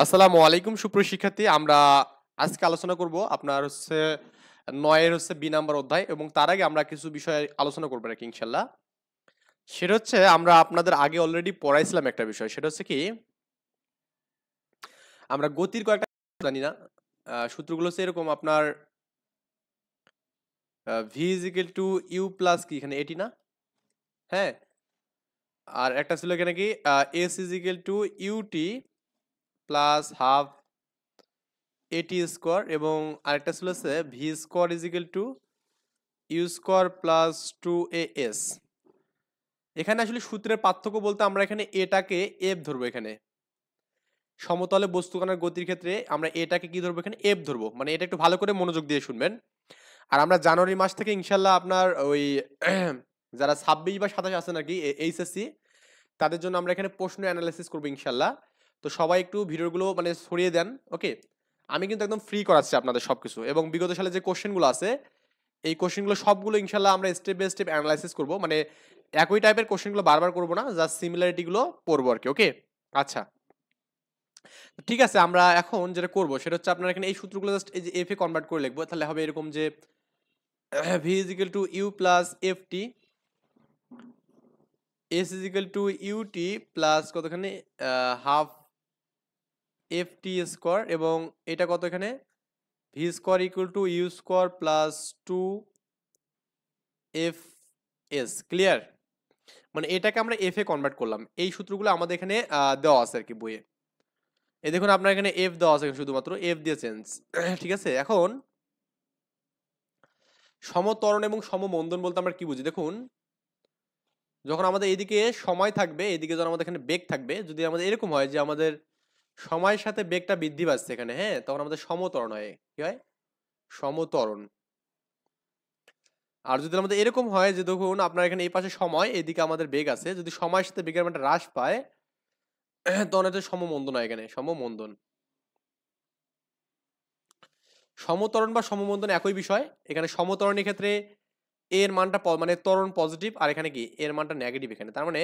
আসসালামু আলাইকুম সুপ্রিয় শিক্ষার্থী। আমরা আজকে আলোচনা করব আপনার হচ্ছে ৯ এর হচ্ছে বি নাম্বার অধ্যায় এবং তার আগে আমরা কিছু বিষয় আলোচনা করব নাকি ইনশাআল্লাহ। সেটা হচ্ছে আমরা আপনাদের আগে অলরেডি পড়াইছিলাম একটা বিষয়। সেটা হচ্ছে কি আমরা গতির কয়েকটা জানি না। সূত্রগুলো হচ্ছে এরকম আপনার v = u প্লাস কি এখানে এটি না? হ্যাঁ? আর একটা ছিল এখানে কি s = ut প্লাস হাফ এটি স্কয়ার এবং আরেকটা ছিল হচ্ছে v square u square plus 2as। এখানে আসলে সূত্রের পার্থক্য বলতে আমরা এখানে এটাকে এফ ধরবো। এখানে সমতলে বস্তুকণার গতির ক্ষেত্রে আমরা এটাকে কি ধরবো, এখানে এফ ধরবো। মানে এটা একটু ভালো করে মনোযোগ দিয়ে শুনবেন। আর আমরা জানুয়ারি মাস থেকে ইনশাল্লাহ আপনার ওই যারা 26 বা 27 আছে নাকি এইচএসসি, তাদের জন্য আমরা এখানে প্রশ্ন অ্যানালাইসিস করবো ইনশাল্লাহ। তো সবাই একটু ভিডিওগুলো মানে ছড়িয়ে দেন, ওকে? আমি কিন্তু একদম ফ্রি করাচ্ছি আপনাদের সবকিছু, এবং বিগত সালে যে কোশ্চেনগুলো আছে এই কোশ্চেনগুলো সবগুলো ইনশাল্লাহ আমরা স্টেপ বাই স্টেপ অ্যানালাইসিস করবো। মানে একই টাইপের কোশ্চেনগুলো বারবার করবো না, জাস্ট সিমিলারিটিগুলো পড়বো আর কি, ওকে? আচ্ছা, ঠিক আছে। আমরা এখন যেটা করবো সেটা হচ্ছে আপনার এখানে এই সূত্রগুলো জাস্ট এই যে এফ এ কনভার্ট করে লিখবো। তাহলে হবে এরকম যে v = u plus ft, s = ut plus কতখানি হাফ ft স্কোয়ার, এবং এটা কত এখানে v square = u square plus 2fs। Clear? মানে এটাকে আমরা এফ এ কনভার্ট করলাম। এই সূত্রগুলো আমাদের এখানে দেওয়া আছে আর কি বইয়ে। এই দেখুন আপনার এখানে এফ দেওয়া আছে, শুধুমাত্র এফ দিয়ে চেঞ্জ। ঠিক আছে, এখন সমত্বরণ এবং সমমন্দন বলতে আমরা কি বুঝি দেখুন। যখন আমাদের এদিকে সময় থাকবে, এদিকে যখন আমাদের এখানে বেগ থাকবে, যদি আমাদের এরকম হয় যে আমাদের সময়ের সাথে বেগটা বৃদ্ধি পাচ্ছে এখানে, হ্যাঁ, তখন আমাদের সমত্বরণ হয়। কি হয়? সমত্বরণ। আর যদি আমাদের এরকম হয় যে দেখুন আপনার এখানে এই পাশে সময়, এদিকে আমাদের বেগ আছে, যদি সময়ের সাথে বেগের মানটা হ্রাস পায় তখন হচ্ছে সমমন্দন হয়। এখানে সমমন্দন, সমত্বরণ বা সমমন্দন একই বিষয়। এখানে সমত্বরণের ক্ষেত্রে এর মানটা মানে ত্বরণ পজিটিভ, আর এখানে কি এর মানটা নেগেটিভ এখানে। তার মানে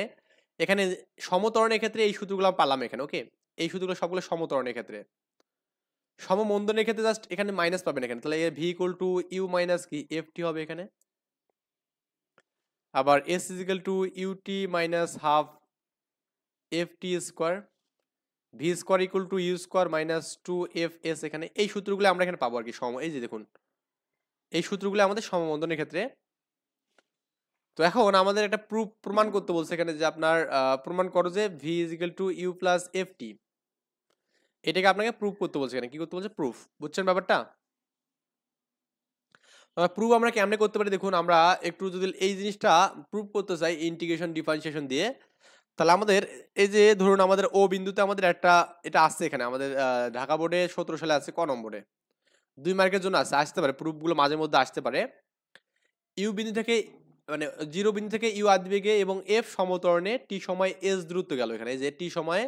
এখানে সমত্বরণের ক্ষেত্রে এই সূত্রগুলো পালাম এখানে, ওকে? এই সূত্রগুলো সবগুলো সমত্বরণের ক্ষেত্রে। সমমন্দনের ক্ষেত্রে জাস্ট এখানে মাইনাস পাবেন এখানে, তাহলে v = u মাইনাস কি ft হবে এখানে। আবার s = ut minus half ft square, v square = u square minus 2fs। এখানে এই সূত্রগুলো আমরা এখানে পাবো আর কি এই যে দেখুন এই সূত্রগুলো আমাদের সমমন্দনের ক্ষেত্রে। তো এখন আমাদের একটা প্রমাণ করতে বলছে এখানে যে আপনার প্রমাণ করো যে v = u প্লাস ft। এটাকে আপনাকে প্রুফ করতে বলছে। এখানে কি করতে বলছে? প্রুফ। বুঝছেন ব্যাপারটা? প্রুফ আমরা কেমনে করতে পারি দেখুন। আমরা একটু যদি এই জিনিসটা প্রুফ করতে চাই ইন্টিগ্রেশন ডিফারেন্সিয়েশন দিয়ে, তাহলে আমাদের এই যে ধরুন আমাদের ও বিন্দুতে আমাদের একটা এটা আসছে এখানে আমাদের ঢাকা বোর্ডে 17 সালে আছে ক নম্বরে, 2 মার্কের জন্য আছে, আসতে পারে প্রুফগুলো মাঝে মধ্যে আসতে পারে। ইউ বিন্দু থেকে মানে 0 বিন্দু থেকে ইউ আদিবেগে এবং এফ সমতরণে টি সময় এস দূরত্ব গেল এখানে, এই যে টি সময়ে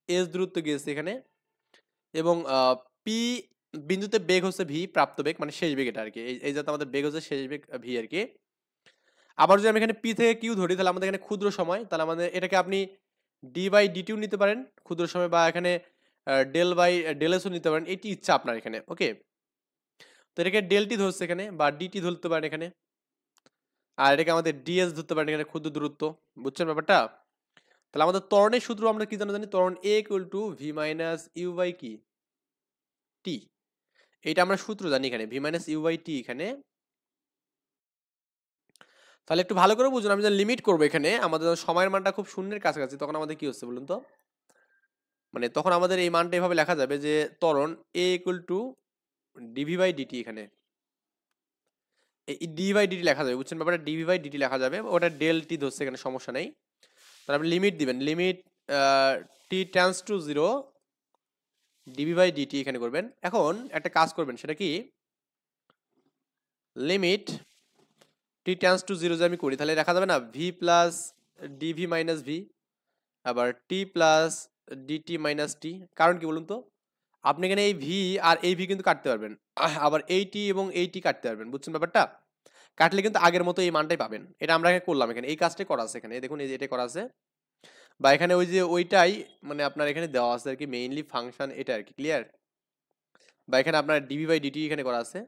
এস দূরত্ব গিয়েছে এখানে, এবং পি বিন্দুতে বেগ হচ্ছে ভি, প্রাপ্ত বেগ মানে শেষ বেগ এটা আর কি। এই যাতে আমাদের বেগ হচ্ছে শেষ বেগ ভি আর কি। আবার যদি আমি এখানে পি থেকে কিউ ধরি, তাহলে আমাদের এখানে ক্ষুদ্র সময়, তাহলে আমাদের এটাকে আপনি ডি বাই ডিটিও নিতে পারেন ক্ষুদ্র সময়, বা এখানে ডেল বাই ডেল এসও নিতে পারেন, এটি ইচ্ছা আপনার এখানে, ওকে? তো এটাকে ডেলটি ধরছে এখানে, বা ডিটি ধরতে পারেন এখানে, আর এটাকে আমাদের ডিএস ধরতে পারেন এখানে, ক্ষুদ্র দূরত্ব। বুঝছেন ব্যাপারটা? তাহলে আমাদের ত্বরণের সূত্র আমরা কি জানি? ত্বরণ A equal to V minus U by কি টি। এটা আমরা সূত্র জানি এখানে, V minus U by T এখানে। তাহলে একটু ভালো করে বুঝুন, আমি যখন লিমিট করবো এখানে আমাদের সময়ের মানটা খুব শূন্যের কাছাকাছি, তখন আমাদের কি হচ্ছে বলুন তো? মানে তখন আমাদের এই মানটা এভাবে লেখা যাবে যে ত্বরণ A equal to DV by DT. এখানে এই ডিভি বাই ডিটি লেখা যাবে, বুঝছেন ব্যাপারটা? ডিভি বাই ডিটি লেখা যাবে, ওটা ডেল টি ধরছে এখানে, সমস্যা নেই। তাহলে আপনি লিমিট দিবেন, limit T tends to 0 DV by DT এখানে করবেন। এখন একটা কাজ করবেন, সেটা কি লিমিট টি টেন্ডস টু 0 যে আমি করি, তাহলে দেখা যাবে না V plus DV minus V, আবার T plus DT minus T. কারণ কি বলুন তো? আপনি এখানে এই ভি আর এই ভি কিন্তু কাটতে পারবেন, আবার এই টি এবং এই টি কাটতে পারবেন। বুঝছেন ব্যাপারটা? কাটলে কিন্তু আগের মতো এই মানটাই পাবেন। এটা আমরা করলাম এখানে, এই কাজটাই করা আছে এখানে, দেখুন এই যে এটা করা আছে। বা এখানে ওই যে ওইটাই মানে আপনার এখানে দেওয়া আছে আর কি, মেইনলি ফাংশন এটা আর কি, ক্লিয়ার? বা এখানে আপনার ডিভি বাই ডিটি এখানে করা আছে।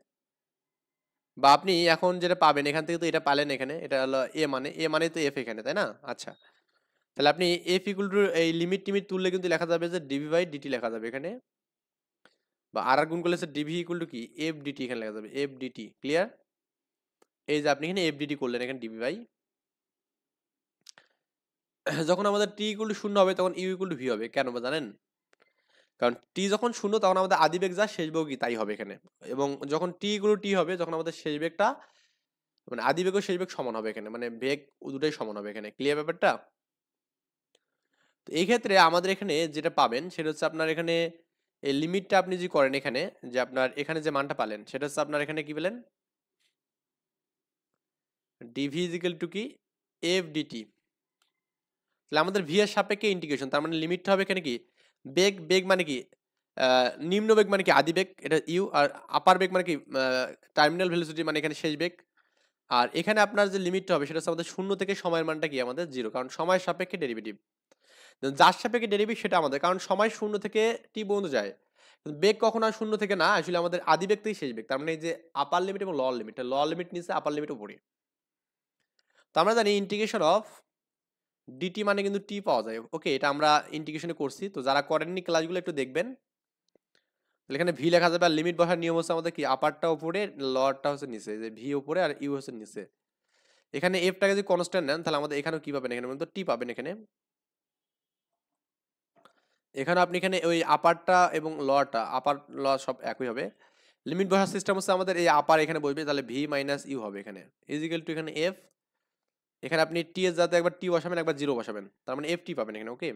বা আপনি এখন যেটা পাবেন এখান থেকে, তো এটা পালেন এখানে, এটা হলো এ মানে তো এফ এখানে, তাই না? আচ্ছা, তাহলে আপনি এফ ইকুয়াল টু এই লিমিট টিমিট তুললে কিন্তু লেখা যাবে যে ডিভি বাই ডিটি লেখা যাবে এখানে, বা আর গুণ করলে ডিভি ইকুয়াল টু কি এফ ডিটি এখানে লেখা যাবে, এফ ডিটি, ক্লিয়ার? এই যে আপনি এখানে এফ ডিটি করলেন এখানে ডিভি বাই, যখন আমাদের টি ইকুয়াল টু 0 হবে তখন ইউ ইকুয়াল টু ভি হবে, কেন বা জানেন? কারণ টি যখন 0 তখন আমাদের আদি বেগ যা শেষ বেগ কি তাই হবে এখানে, এবং যখন টি ইকুয়াল টু টি হবে যখন আমাদের শেষ বেগটা মানে আদি বেগ ও শেষ বেগ সমান হবে এখানে, মানে বেগ দুটাই সমান হবে এখানে, ক্লিয়ার ব্যাপারটা? তো এই ক্ষেত্রে আমাদের এখানে যেটা পাবেন সেটা হচ্ছে আপনার এখানে এই লিমিটটা আপনি যে করেন এখানে, যে আপনার এখানে যে মানটা পালেন সেটা হচ্ছে আপনার এখানে কি পেলেন, ডিভি ইজ ইকুয়াল টু কি এফ ডিটি। তাহলে আমাদের ভি এর সাপেক্ষে ইন্টিগ্রেশন, তার মানে লিমিটটা হবে এখানে কি বেগ, বেগ মানে কি নিম্ন বেগ মানে কি আদি বেগ এটা ইউ, আর আপার বেগ মানে কি টার্মিনাল ভেলোসিটি মানে এখানে শেষ বেগ। আর এখানে আপনার যে লিমিটটা হবে সেটা হচ্ছে আমাদের শূন্য থেকে সময়ের মানটা কি আমাদের জিরো, কারণ সময়ের সাপেক্ষে ডেরিভেটিভ, যার সাপেক্ষে ডেরিভেটিভ সেটা আমাদের, কারণ সময় শূন্য থেকে টি পর্যন্ত যায়, কিন্তু বেগ কখনো আর শূন্য থেকে না, আসলে আমাদের আদি বেগ থেকে শেষ বেগ, তার মানে এই যে আপার লিমিট এবং লোয়ার লিমিট নিচে, আপার লিমিট উপরে। তো আমরা জানি ইন্টিগ্রেশন অফ ডিটি মানে কিন্তু টি পাওয়া যায়, ওকে, এটা আমরা ইন্টিগ্রেশনে করছি, তো যারা করেননি ক্লাসগুলো একটু দেখবেন। তাহলে এখানে ভি লেখা যাবে, আর লিমিট বসার নিয়ম হচ্ছে আমাদের কি আপারটা উপরে লোয়ারটা হচ্ছে নিচে, যে ভি উপরে আর ইউ হচ্ছে নিচে। এখানে এফটাকে যদি কনস্ট্যান্ট নেন তাহলে আমাদের এখানেও কি পাবেন, এখানে বলুন তো টি পাবেন এখানে। এখানে আপনি এখানে ওই আপারটা এবং লোয়ারটা, আপার লোয়ার সব একই হবে। লিমিট বসার সিস্টেম হচ্ছে আমাদের এই আপার এখানে বসবে, তাহলে ভি মাইনাস ইউ হবে এখানে, ইজিক্যাল টু এখানে এফ, এখানে আপনি টি এর যাতে একবার টি বসাবেন একবার জিরো বসাবেন, তার মানে এফ টি পাবেন এখানে, ওকে।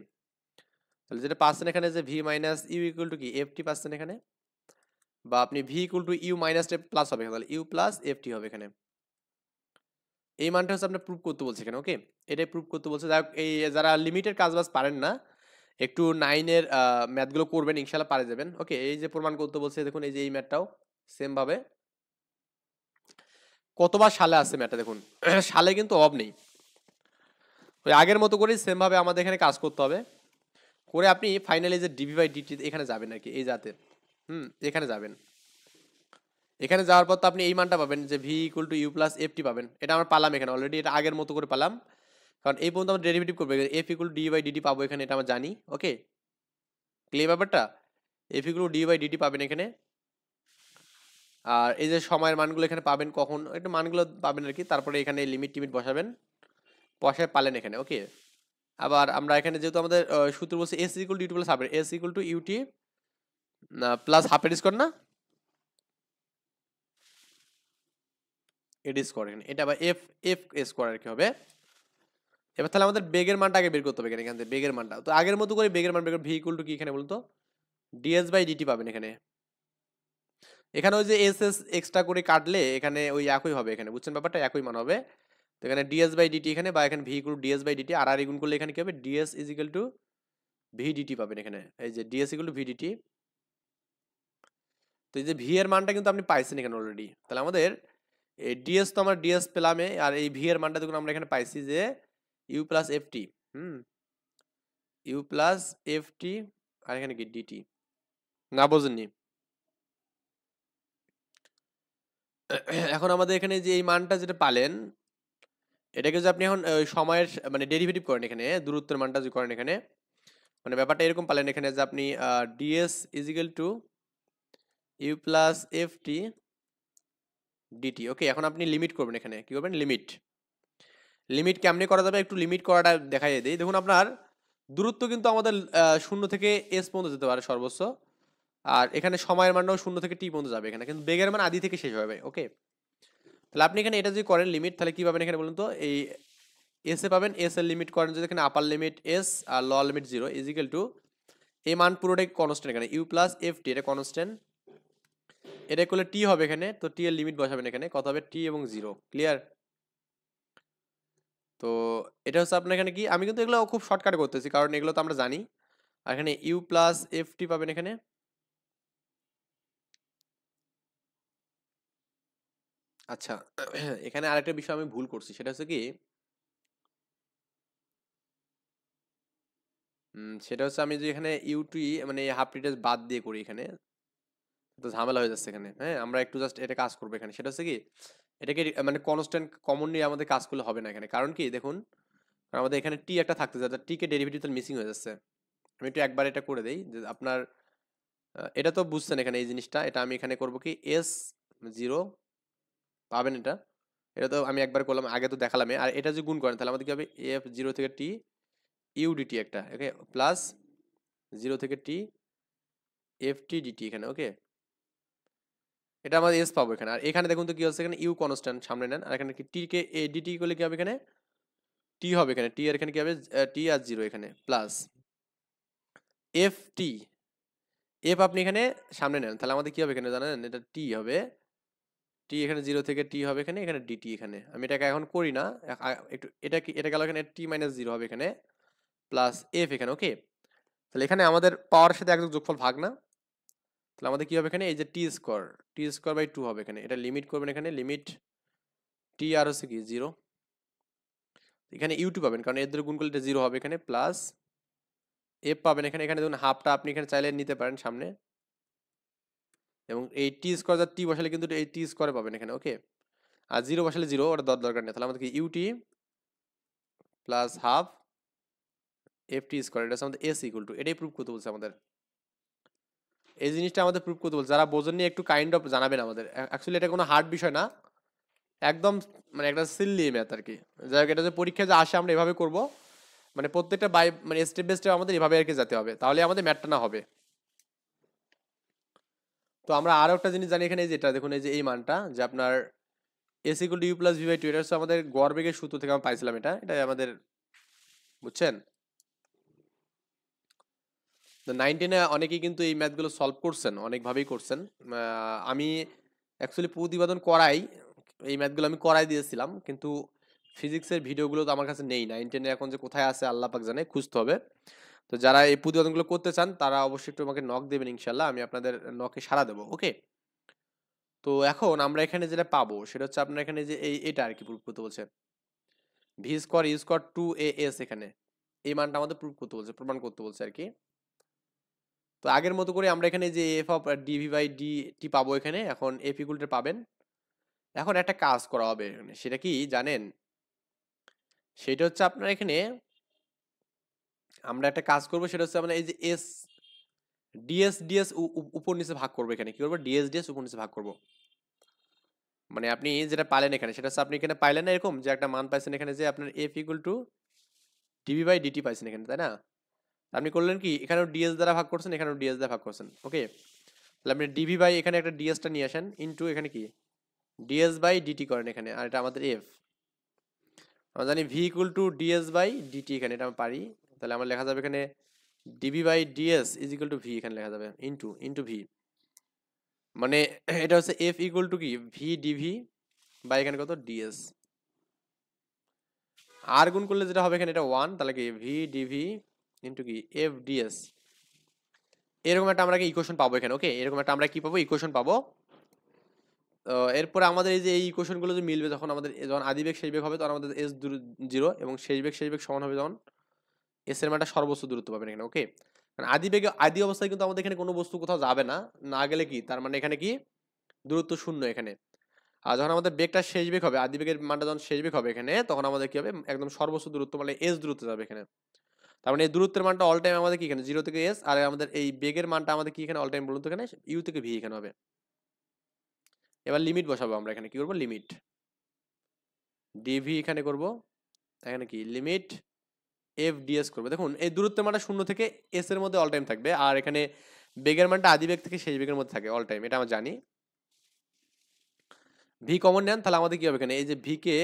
তাহলে যেটা পাচ্ছেন এখানে যে V minus U equal to কি এফ টি পাচ্ছেন এখানে, বা আপনি V equal to U minus plus হবে, তাহলে ইউ প্লাস এফ টি হবে এখানে। এই মানটা হচ্ছে আপনার প্রুফ করতে বলছে এখানে, ওকে, এটাই প্রুফ করতে বলছে। যাই হোক, এই যারা লিমিটের কাজ বাজ পারেন না একটু 9 এর ম্যাথগুলো করবেন, ইনশাল্লাহ পারে যাবেন, ওকে। এই যে প্রমাণ করতে বলছে দেখুন, এই যে এই ম্যাথটাও সেম ভাবে কতবার সালে আসছে ম্যাথটা দেখুন, সালে কিন্তু অভাব নেই, ওই আগের মতো করেই সেম ভাবে আমাদের এখানে কাজ করতে হবে, করে আপনি ফাইনালি যে ডিভি বাই ডিটি এখানে যাবেন আর কি, এই জাতে এখানে যাবেন। এখানে যাওয়ার পর তো আপনি এই মানটা পাবেন যে V equal to U plus F T পাবেন, এটা আমরা পালাম এখানে অলরেডি, এটা আগের মতো করে পালাম, কারণ এই পর্যন্ত আমরা ডেরিভেটিভ করবো, F equal D by DT পাবো এখানে, এটা আমরা জানি, ওকে, ক্লিয়ার ব্যাপারটা? F equal D by DT পাবেন এখানে। আর এই যে সময়ের মানগুলো এখানে পাবেন কখন, একটু মানগুলো পাবেন আর কি, তারপরে এখানে লিমিট টিমিট বসাবেন, বসায় পালেন এখানে, ওকে। আবার আমরা এখানে যেহেতু আমাদের সূত্র বলছে S equal to U plus half, S equal to UT plus হাফের স্কোয়ার না, এড স্কোয়ার এখানে, এটা আবার এফ এফ স্কোয়ার আর কি হবে। এবার তাহলে আমাদের বেগের মানটা আগে বের করতে হবে এখান থেকে, বেগের মানটা তো আগের মতো করে বেগের মান বের করব, ভি ইকুয়াল টু কি এখানে বলতো ডিএস বাই ডিটি পাবেন এখানে। এখানে ওই যে এস এস এক্সট্রা করে কাটলে এখানে ওই একই হবে এখানে, বুঝছেন ব্যাপারটা, একই মান হবে। তো এখানে ডিএস বাই ডিটি এখানে, বা এখানে V equal DS by DT, আর আর গুণ করলে এখানে কি হবে DS is equal to V DT পাবেন এখানে, এই যে DS equal to V DT. তো এই যে ভি এর মানটা কিন্তু আপনি পাইছেন এখানে অলরেডি, তাহলে আমাদের এই ডিএস তো আমরা ডিএস পেলামে, আর এই ভি এর মানটা দেখুন আমরা এখানে পাইছি যে U plus F T, U plus F T, আর এখানে কি ডিটি, না বোঝেননি? এখন আমাদের এখানে যে এই মানটা যেটা পালেন, এটাকে যে আপনি এখন সময়ের মানে ডেরিভেটিভ করেন এখানে, দূরত্বের মানটা যে করেন এখানে, মানে ব্যাপারটা এরকম পালেন এখানে যে আপনি DS equal to U plus F T DT, okay. এখন আপনি লিমিট করবেন এখানে, কি করবেন লিমিট, লিমিট কেমনে করা যাবে একটু লিমিট করাটা দেখাই দিই। দেখুন আপনার দূরত্ব কিন্তু আমাদের শূন্য থেকে এস পর্যন্ত যেতে পারে সর্বোচ্চ, আর এখানে সময়ের মানটাও শূন্য থেকে টি পর্যন্ত যাবে এখানে, কিন্তু বেগের মান আদি থেকে শেষ হবে, ওকে। তাহলে আপনি এখানে এটা যদি করেন লিমিট, তাহলে কি পাবেন এখানে বলুন তো, এই এস এ পাবেন, এস এর লিমিট করেন যদি এখানে আপার লিমিট এস আর lower limit zero equal to এই মান পুরোটাই কনস্ট্যান্ট এখানে ইউ প্লাস এফ টি, এটা কনস্ট্যান্ট, এটা করলে টি হবে এখানে, তো টি এর লিমিট বসাবেন এখানে, কত হবে টি এবং জিরো, ক্লিয়ার? তো এটা হচ্ছে আপনার এখানে কি, আমি কিন্তু এগুলো খুব শর্টকাটে করতেছি কারণ এগুলো তো আমরা জানি। আর এখানে ইউ প্লাস এফ টি পাবেন এখানে। আচ্ছা, এখানে আরেকটা বিষয় আমি ভুল করছি, সেটা হচ্ছে কি সেটা হচ্ছে আমি যে এখানে ইউ2 মানে হাফ রিটার্স বাদ দিয়ে করি এখানে, তো ঝামেলা হয়ে যাচ্ছে এখানে। হ্যাঁ, আমরা একটু জাস্ট এটা কাজ করবো এখানে। সেটা হচ্ছে কি, এটাকে মানে কনস্ট্যান্ট কমন নিয়ে আমাদের কাজ করলে হবে না এখানে। কারণ কি দেখুন, কারণ আমাদের এখানে টি একটা থাকতে যাচ্ছে, টি কে ডেরিভেটিভ তাহলে মিসিং হয়ে যাচ্ছে। আমি একটু একবার এটা করে দেই যে আপনার এটা তো বুঝছেন এখানে এই জিনিসটা। এটা আমি এখানে করব কি এস জিরো পাবেন এটা। এটা তো আমি একবার করলাম, আগে তো দেখালাম। আর এটা যদি গুণ করেন তাহলে আমাদের কি হবে, এফ জিরো থেকে টি ইউডিটি একটা, ওকে, প্লাস জিরো থেকে টি এফ টি ডিটি এখানে, ওকে। এটা আমাদের এস পাবো এখানে। আর এখানে দেখুন তো কি হচ্ছে, এখানে ইউ কনস্ট্যান্ট সামনে নেন, আর এখানে কি টি কে এ ডিটি করলে কি হবে, এখানে টি হবে, এখানে টি, আর এখানে কি হবে টি আর জিরো এখানে, প্লাস এফ টি, এফ আপনি এখানে সামনে নেন তাহলে আমাদের কি হবে এখানে জানেন, এটা টি হবে, টি এখানে জিরো থেকে টি হবে এখানে, এখানে ডিটি এখানে। আমি এটাকে এখন করি না, একটু এটা কি, এটা গেল এখানে টি মাইনাস জিরো হবে এখানে, প্লাস এফ এখানে, ওকে। তাহলে এখানে আমাদের পাওয়ারের সাথে একদম যোগফল ভাগ না, তাহলে আমাদের কি হবে এখানে, এই যে টি স্কোয়ার বাই টু হবে এখানে। এটা লিমিট করবেন এখানে, লিমিট টি আর হচ্ছে কি জিরো, এখানে ইউ2 পাবেন কারণ এর গুণ করলে এটা জিরো হবে এখানে, প্লাস এফ পাবেন এখানে। এখানে দেখুন হাফটা আপনি এখানে চাইলে নিতে পারেন সামনে, এবং এই টি স্কোয়ার টি বসালে কিন্তু এই টি স্কোয়ারে পাবেন এখানে, ওকে। আর জিরো বসালে জিরো, ওটা দরকার নেই। তাহলে আমাদের কি UT plus half F T square, এটা হচ্ছে আমাদের এস ইকুয়াল টু, এটাই প্রুভ করতে বলছে আমাদের। এই জিনিসটা আমাদের প্রুভ করতে বলছে। যারা বোঝেননি একটু কাইন্ড অফ জানাবেন আমাদের। অ্যাকচুয়ালি এটা কোনো হার্ড বিষয় না, একদম মানে একটা সিল্লি ম্যাথ আর কি। যাই হোক, এটা যে পরীক্ষায় যে আসে আমরা এভাবে করব, মানে প্রত্যেকটা বাই মানে স্টেপ বাই স্টেপ আমাদের এভাবে আর কি যেতে হবে, তাহলে আমাদের ম্যাথটা না হবে। তো আমরা আরো একটা জিনিস জানি এখানে, যেটা দেখুন এই যে এই মানটা, যে আপনার S equal to U plus V by two, এটা হচ্ছে আমাদের গড় বেগের সূত্র থেকে আমরা পাইছিলাম। এটা এটা আমাদের, বুঝছেন? তো 19-এ অনেকেই কিন্তু এই ম্যাথগুলো সলভ করছেন, অনেকভাবেই করছেন। আমি অ্যাকচুয়ালি প্রতিবেদন করাই, এই ম্যাথগুলো আমি করাই দিয়েছিলাম, কিন্তু ফিজিক্সের ভিডিওগুলো তো আমার কাছে নেই। 9-10 এখন যে কোথায় আছে আল্লাহ পাক জানে, খুঁজতে হবে। তো যারা এই প্রতিবেদনগুলো করতে চান তারা অবশ্যই একটু আমাকে নক দেবেন, ইনশাল্লাহ আমি আপনাদের নকে সাড়া দেবো, ওকে। তো এখন আমরা এখানে যেটা পাবো সেটা হচ্ছে আপনার এখানে যে এটা আর কি প্রুভ করতে বলছে, V square U square two A S, এখানে এই মানটা আমাদের প্রুভ করতে বলছে, প্রমাণ করতে বলছে আর কি। তো আগের মতো করে আমরা এখানে যে F of DV by D T পাবো এখানে। এখন এফ ইকুয়ালটা পাবেন। এখন একটা কাজ করা হবে এখানে, সেটা কি জানেন, সেটা হচ্ছে আপনার এখানে আমরা একটা কাজ করব, সেটা হচ্ছে আমরা এই যে এস ডিএস ডিএস উপর নিচে ভাগ করবো এখানে। কি করবো, ডিএস ডিএস উপর নিচে ভাগ করব। মানে আপনি যেটা পাইলেন এখানে, সেটা হচ্ছে আপনি এখানে পাইলেন না এরকম যে একটা মান পাইছেন এখানে, যে আপনার F equal to DV by DT পাইছেন এখানে, তাই না? আপনি করলেন কি, এখানেও ডিএস দ্বারা ভাগ করছেন, এখানেও ডিএস দ্বারা ভাগ করছেন, ওকে। তাহলে আপনি ডিভি বাই এখানে একটা ডিএসটা নিয়ে আসেন, ইনটু এখানে কি ডিএস বাই ডিটি করেন এখানে, আর এটা আমাদের এফ। আমরা জানি V equal to DS by DT, এখানে এটা আমরা পারি। তাহলে আমরা লেখা যাবে এখানে DV by DS is equal to V, এখানে লেখা যাবে ইনটু ইনটু ভি। মানে এটা হচ্ছে এফ ইকুয়াল টু কি ভি ডিভি বাই এখানে কত ডিএস। আর গুণ করলে যেটা হবে এখানে, এটা ওয়ান, তাহলে কি ভি ডিভি ইনটু কি এফ ডিএস। এরকম একটা আমরা ইকুয়েশন পাবো এখানে, ওকে। এরকম একটা আমরা কি পাবো, ইকুয়েশন পাবো। এরপরে আমাদের এই যে এই ইকুয়েশন গুলো যে মিলবে, যখন আমাদের যখন আদি বেগ শেষ বেগ হবে, তখন আমাদের এস জিরো এবং শেষ বেগ সমান হবে যখন এস এর মানটা সর্বোচ্চ দূরত্ব পাবেন এখানে, ওকে। কারণ আদি বেগে আদি অবস্থায় কিন্তু আমাদের এখানে কোনো বস্তু কোথাও যাবে না, না গেলে কি তার মানে এখানে কি দূরত্ব শূন্য এখানে। আর যখন আমাদের বেগটা শেষ বেগ হবে, আদি বেগের মানটা যখন শেষ বেগ হবে এখানে, তখন আমাদের কি হবে, একদম সর্বোচ্চ দূরত্ব মানে এস দূরত্ব যাবে এখানে। তার মানে এই দূরত্বের মানটা অল টাইম আমাদের কি এখানে জিরো থেকে এস, আর আমাদের এই বেগের মানটা আমাদের কি এখানে অল টাইম বলুন তো, এখানে ইউ থেকে ভি এখানে হবে। এবার লিমিট বসাবো আমরা এখানে, কি করবো, লিমিট ডিভি এখানে করব, এখানে কি লিমিট এফ ডিএস করবো। দেখুন এই দূরত্বের মানটা শূন্য থেকে এস এর মধ্যে অল টাইম থাকবে, আর এখানে বেগের মানটা আদি বেগ থেকে শেষ বেগের মধ্যে থাকে অল টাইম, এটা আমরা জানি। ভি কমন নেন, তাহলে আমাদের কি হবে এখানে, এই যে ভি কে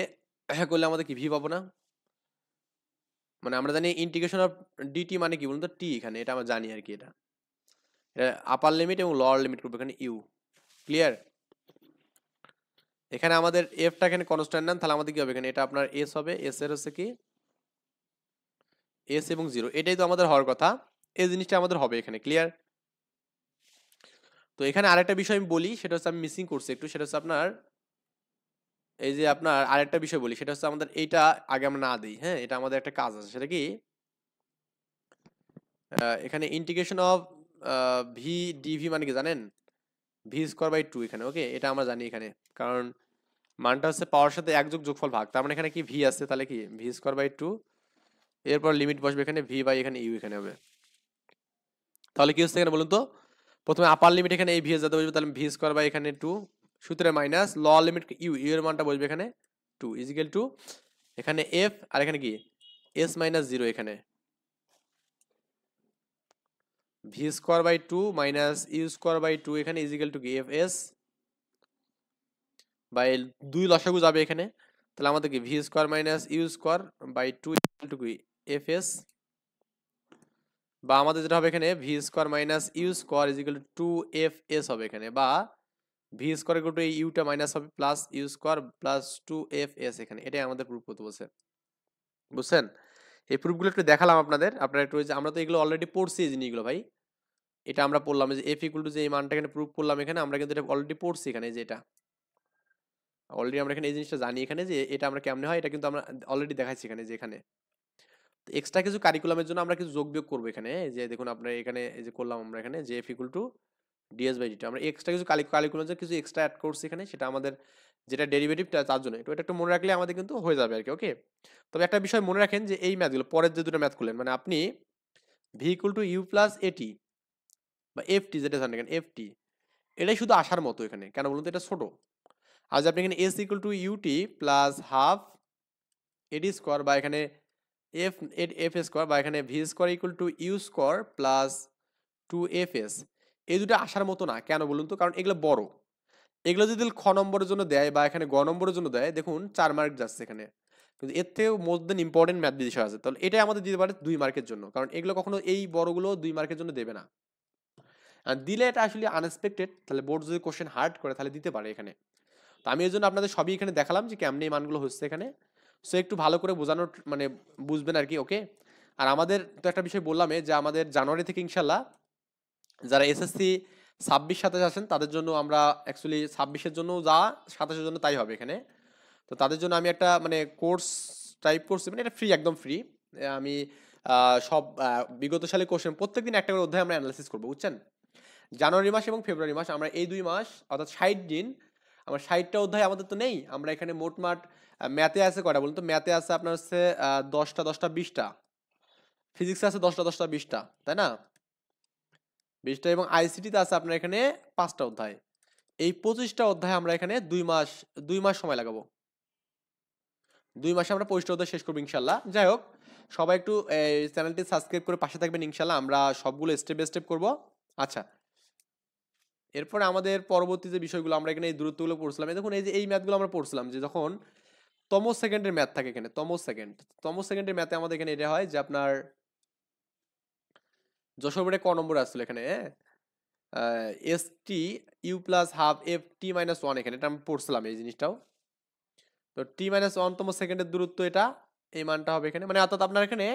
করলে আমাদের কি ভি পাবো না। মানে আমরা জানি ইন্টিগ্রেশন অফ ডিটি মানে কি বলুন তো, টি এখানে, এটা আমরা জানি আর কি। এটা আপার লিমিট এবং লোয়ার লিমিট করবো এখানে ইউ, ক্লিয়ার। এখানে আমাদের এফটা এখানে কনস্ট্যান্ট নেন, তাহলে আমাদের কি হবে এখানে, এটা আপনার এস হবে, এস এর হচ্ছে কি এস এবং জিরো, এটাই তো আমাদের হওয়ার কথা। এই জিনিসটা আমাদের হবে এখানে, ক্লিয়ার। তো এখানে আরেকটা বিষয় আমি বলি, সেটা হচ্ছে আমি মিসিং করছি একটু, সেটা হচ্ছে আপনার এই যে আপনার আরেকটা বিষয় বলি, সেটা হচ্ছে আমাদের এইটা আগে আমরা না দিই, হ্যাঁ, এটা আমাদের একটা কাজ আছে। সেটা কি, এখানে ইন্টিগ্রেশন অফ ভি ডিভি মানে কি জানেন? ভি স্কোয়ার বাই টু এখানে, ওকে, এটা আমরা জানি এখানে, কারণ মানটা হচ্ছে পাওয়ার সাথে এক যোগফল ভাগ, তার মানে এখানে কি ভি আছে, তাহলে কি ভি স্কোয়ার বাই টু, এরপর লিমিট বসবে এখানে ভি বাই এখানে ইউ এখানে হবে। তাহলে কি হচ্ছে এখানে বলুন তো, প্রথমে আপার লিমিট এখানে এই ভি এর যাতে বসবে, তাহলে ভি স্কোয়ার বাই এখানে টু, সূত্রে মাইনাস ল লিমিট ইউ, ইউ এর মানটা বসবে এখানে টু ইজিক্যাল টু এখানে এফ, আর এখানে কি এস মাইনাস জিরো, এখানে V square by two minus U square by two এখানে ইজিক্যাল টু কি এফ এস বাই দুই লসাগু যাবে এখানে, তাহলে আমাদের কি V square minus U square by two equal to কি এফ এস, বা আমাদের যেটা হবে এখানে V square minus U square equal to two F S হবে এখানে, বা ভি স্কোয়ার ইকুয়াল টু এই ইউটা মাইনাস হবে plus U square plus two F S এখানে, এটাই আমাদের প্রুফ করতে বলছে, বুঝছেন? এই প্রুফগুলো একটু দেখালাম আপনাদের, আপনারা একটু আমরা তো এগুলো অলরেডি পড়ছি এই জিনিসগুলো ভাই, এটা আমরা পড়লাম যে এফ ইকুয়াল টু যে এই মানটা এখানে প্রুফ করলাম এখানে, আমরা কিন্তু এটা অলরেডি পড়ছি এখানে, যে এটা অলরেডি আমরা এখানে এই জিনিসটা জানি এখানে, যে এটা আমরা কেমনে হয় এটা কিন্তু আমরা অলরেডি দেখাচ্ছি এখানে, যে এখানে এক্সট্রা কিছু কারিকুলামের জন্য আমরা কিছু যোগ বিয়োগ করবো এখানে, যে দেখুন আপনার এখানে এই যে করলাম আমরা এখানে যে F equal to DS by DT, আমরা এক্সট্রা কিছু কারিকুলাম কিছু এক্সট্রা অ্যাড করছি এখানে, সেটা আমাদের যেটা ডেরিভেটিভ তার জন্য, এটা একটু মনে রাখলে আমাদের কিন্তু হয়ে যাবে আর কি, ওকে। তবে একটা বিষয় মনে রাখেন যে এই ম্যাথগুলো পরের যে দুটো ম্যাথ করলেন, মানে আপনি V equal to U plus AT বা এফটি যেটা জানেন এখানে এফটি, এটাই শুধু আসার মতো এখানে, কেন বলুন তো, এটা ছোট। আর যে আপনি এখানে S equal to UT plus half AD square, বা এখানে এফ এফ স্কোয়ার, বা এখানে V square equal to U square plus two F S, এই দুটো আসার মতো না, কেন বলুন তো, কারণ এগুলো বড়, এগুলো যদি খ নম্বরের জন্য দেয় বা এখানে গ নম্বরের জন্য দেয়, দেখুন 4 মার্ক যাচ্ছে এখানে, কিন্তু এর থেকেও মোর দেন ইম্পর্টেন্ট ম্যাথ বিষয় আছে, তাহলে এটাই আমাদের দিতে পারে 2 মার্কের জন্য, কারণ এগুলো কখনো এই বড়গুলো 2 মার্কের জন্য দেবে না, আর দিলে এটা আসলে আনএক্সপেক্টেড, তাহলে বোর্ড যদি কোশ্চেন হার্ড করে তাহলে দিতে পারে এখানে। তো আমি এই জন্য আপনাদের সবই এখানে দেখালাম যে কেমনে এই মানগুলো হচ্ছে এখানে, সো একটু ভালো করে বোঝানোর মানে বুঝবেন আর কি, ওকে। আর আমাদের তো একটা বিষয় বললাম যে আমাদের জানুয়ারি থেকে ইনশাল্লাহ যারা এসএসসি 26-27 আছেন তাদের জন্য আমরা অ্যাকচুয়ালি 26-এর জন্য যা 27-এর জন্য তাই হবে এখানে। তো তাদের জন্য আমি একটা মানে কোর্স টাইপ করছি, মানে এটা ফ্রি, একদম ফ্রি। আমি সব বিগত সালে কোশ্চেন প্রত্যেকদিন একটা করে অধ্যায় আমরা অ্যানালাইসিস করবো, বুঝছেন? জানুয়ারি মাস এবং ফেব্রুয়ারি মাস আমরা এই 2 মাস অর্থাৎ 60 দিন, আমার 60টা অধ্যায় আমাদের তো নেই, আমরা এখানে মোটমাট ম্যাথে আছে কয়টা বলুন তো, ম্যাথে আছে আপনার হচ্ছে 10টা 10টা 20টা, ফিজিক্সে আছে 10টা 10টা 20টা, তাই না? 20টা, এবং আইসিটিতে আছে আপনার এখানে 5টা অধ্যায়। এই 25টা অধ্যায় আমরা এখানে 2 মাস সময় লাগাবো, 2 মাসে আমরা 25টা অধ্যায় শেষ করবো ইনশাল্লাহ। যাই হোক, সবাই একটু চ্যানেলটি সাবস্ক্রাইব করে পাশে থাকবেন ইনশাল্লাহ, আমরা সবগুলো স্টেপ বাই স্টেপ করবো। আচ্ছা, এরপরে আমাদের পরবর্তী যে বিষয়গুলো আমরা এখানে এই দূরত্বগুলো পড়ছিলাম, দেখুন এই যে এই ম্যাথগুলো আমরা পড়ছিলাম, যে যখন তম সেকেন্ডের ম্যাথ থাকে এখানে, তম সেকেন্ডের ম্যাথে আমাদের এখানে এটা হয় যে আপনার যশোর বোর্ডে ক নম্বর আসছিল এখানে, S T U plus half F T minus one, এখানে এটা আমরা পড়ছিলাম এই জিনিসটাও। তো টি মাইনাস ওয়ানতম সেকেন্ডের দূরত্ব এটা, এই মানটা হবে এখানে, মানে অর্থাৎ আপনার এখানে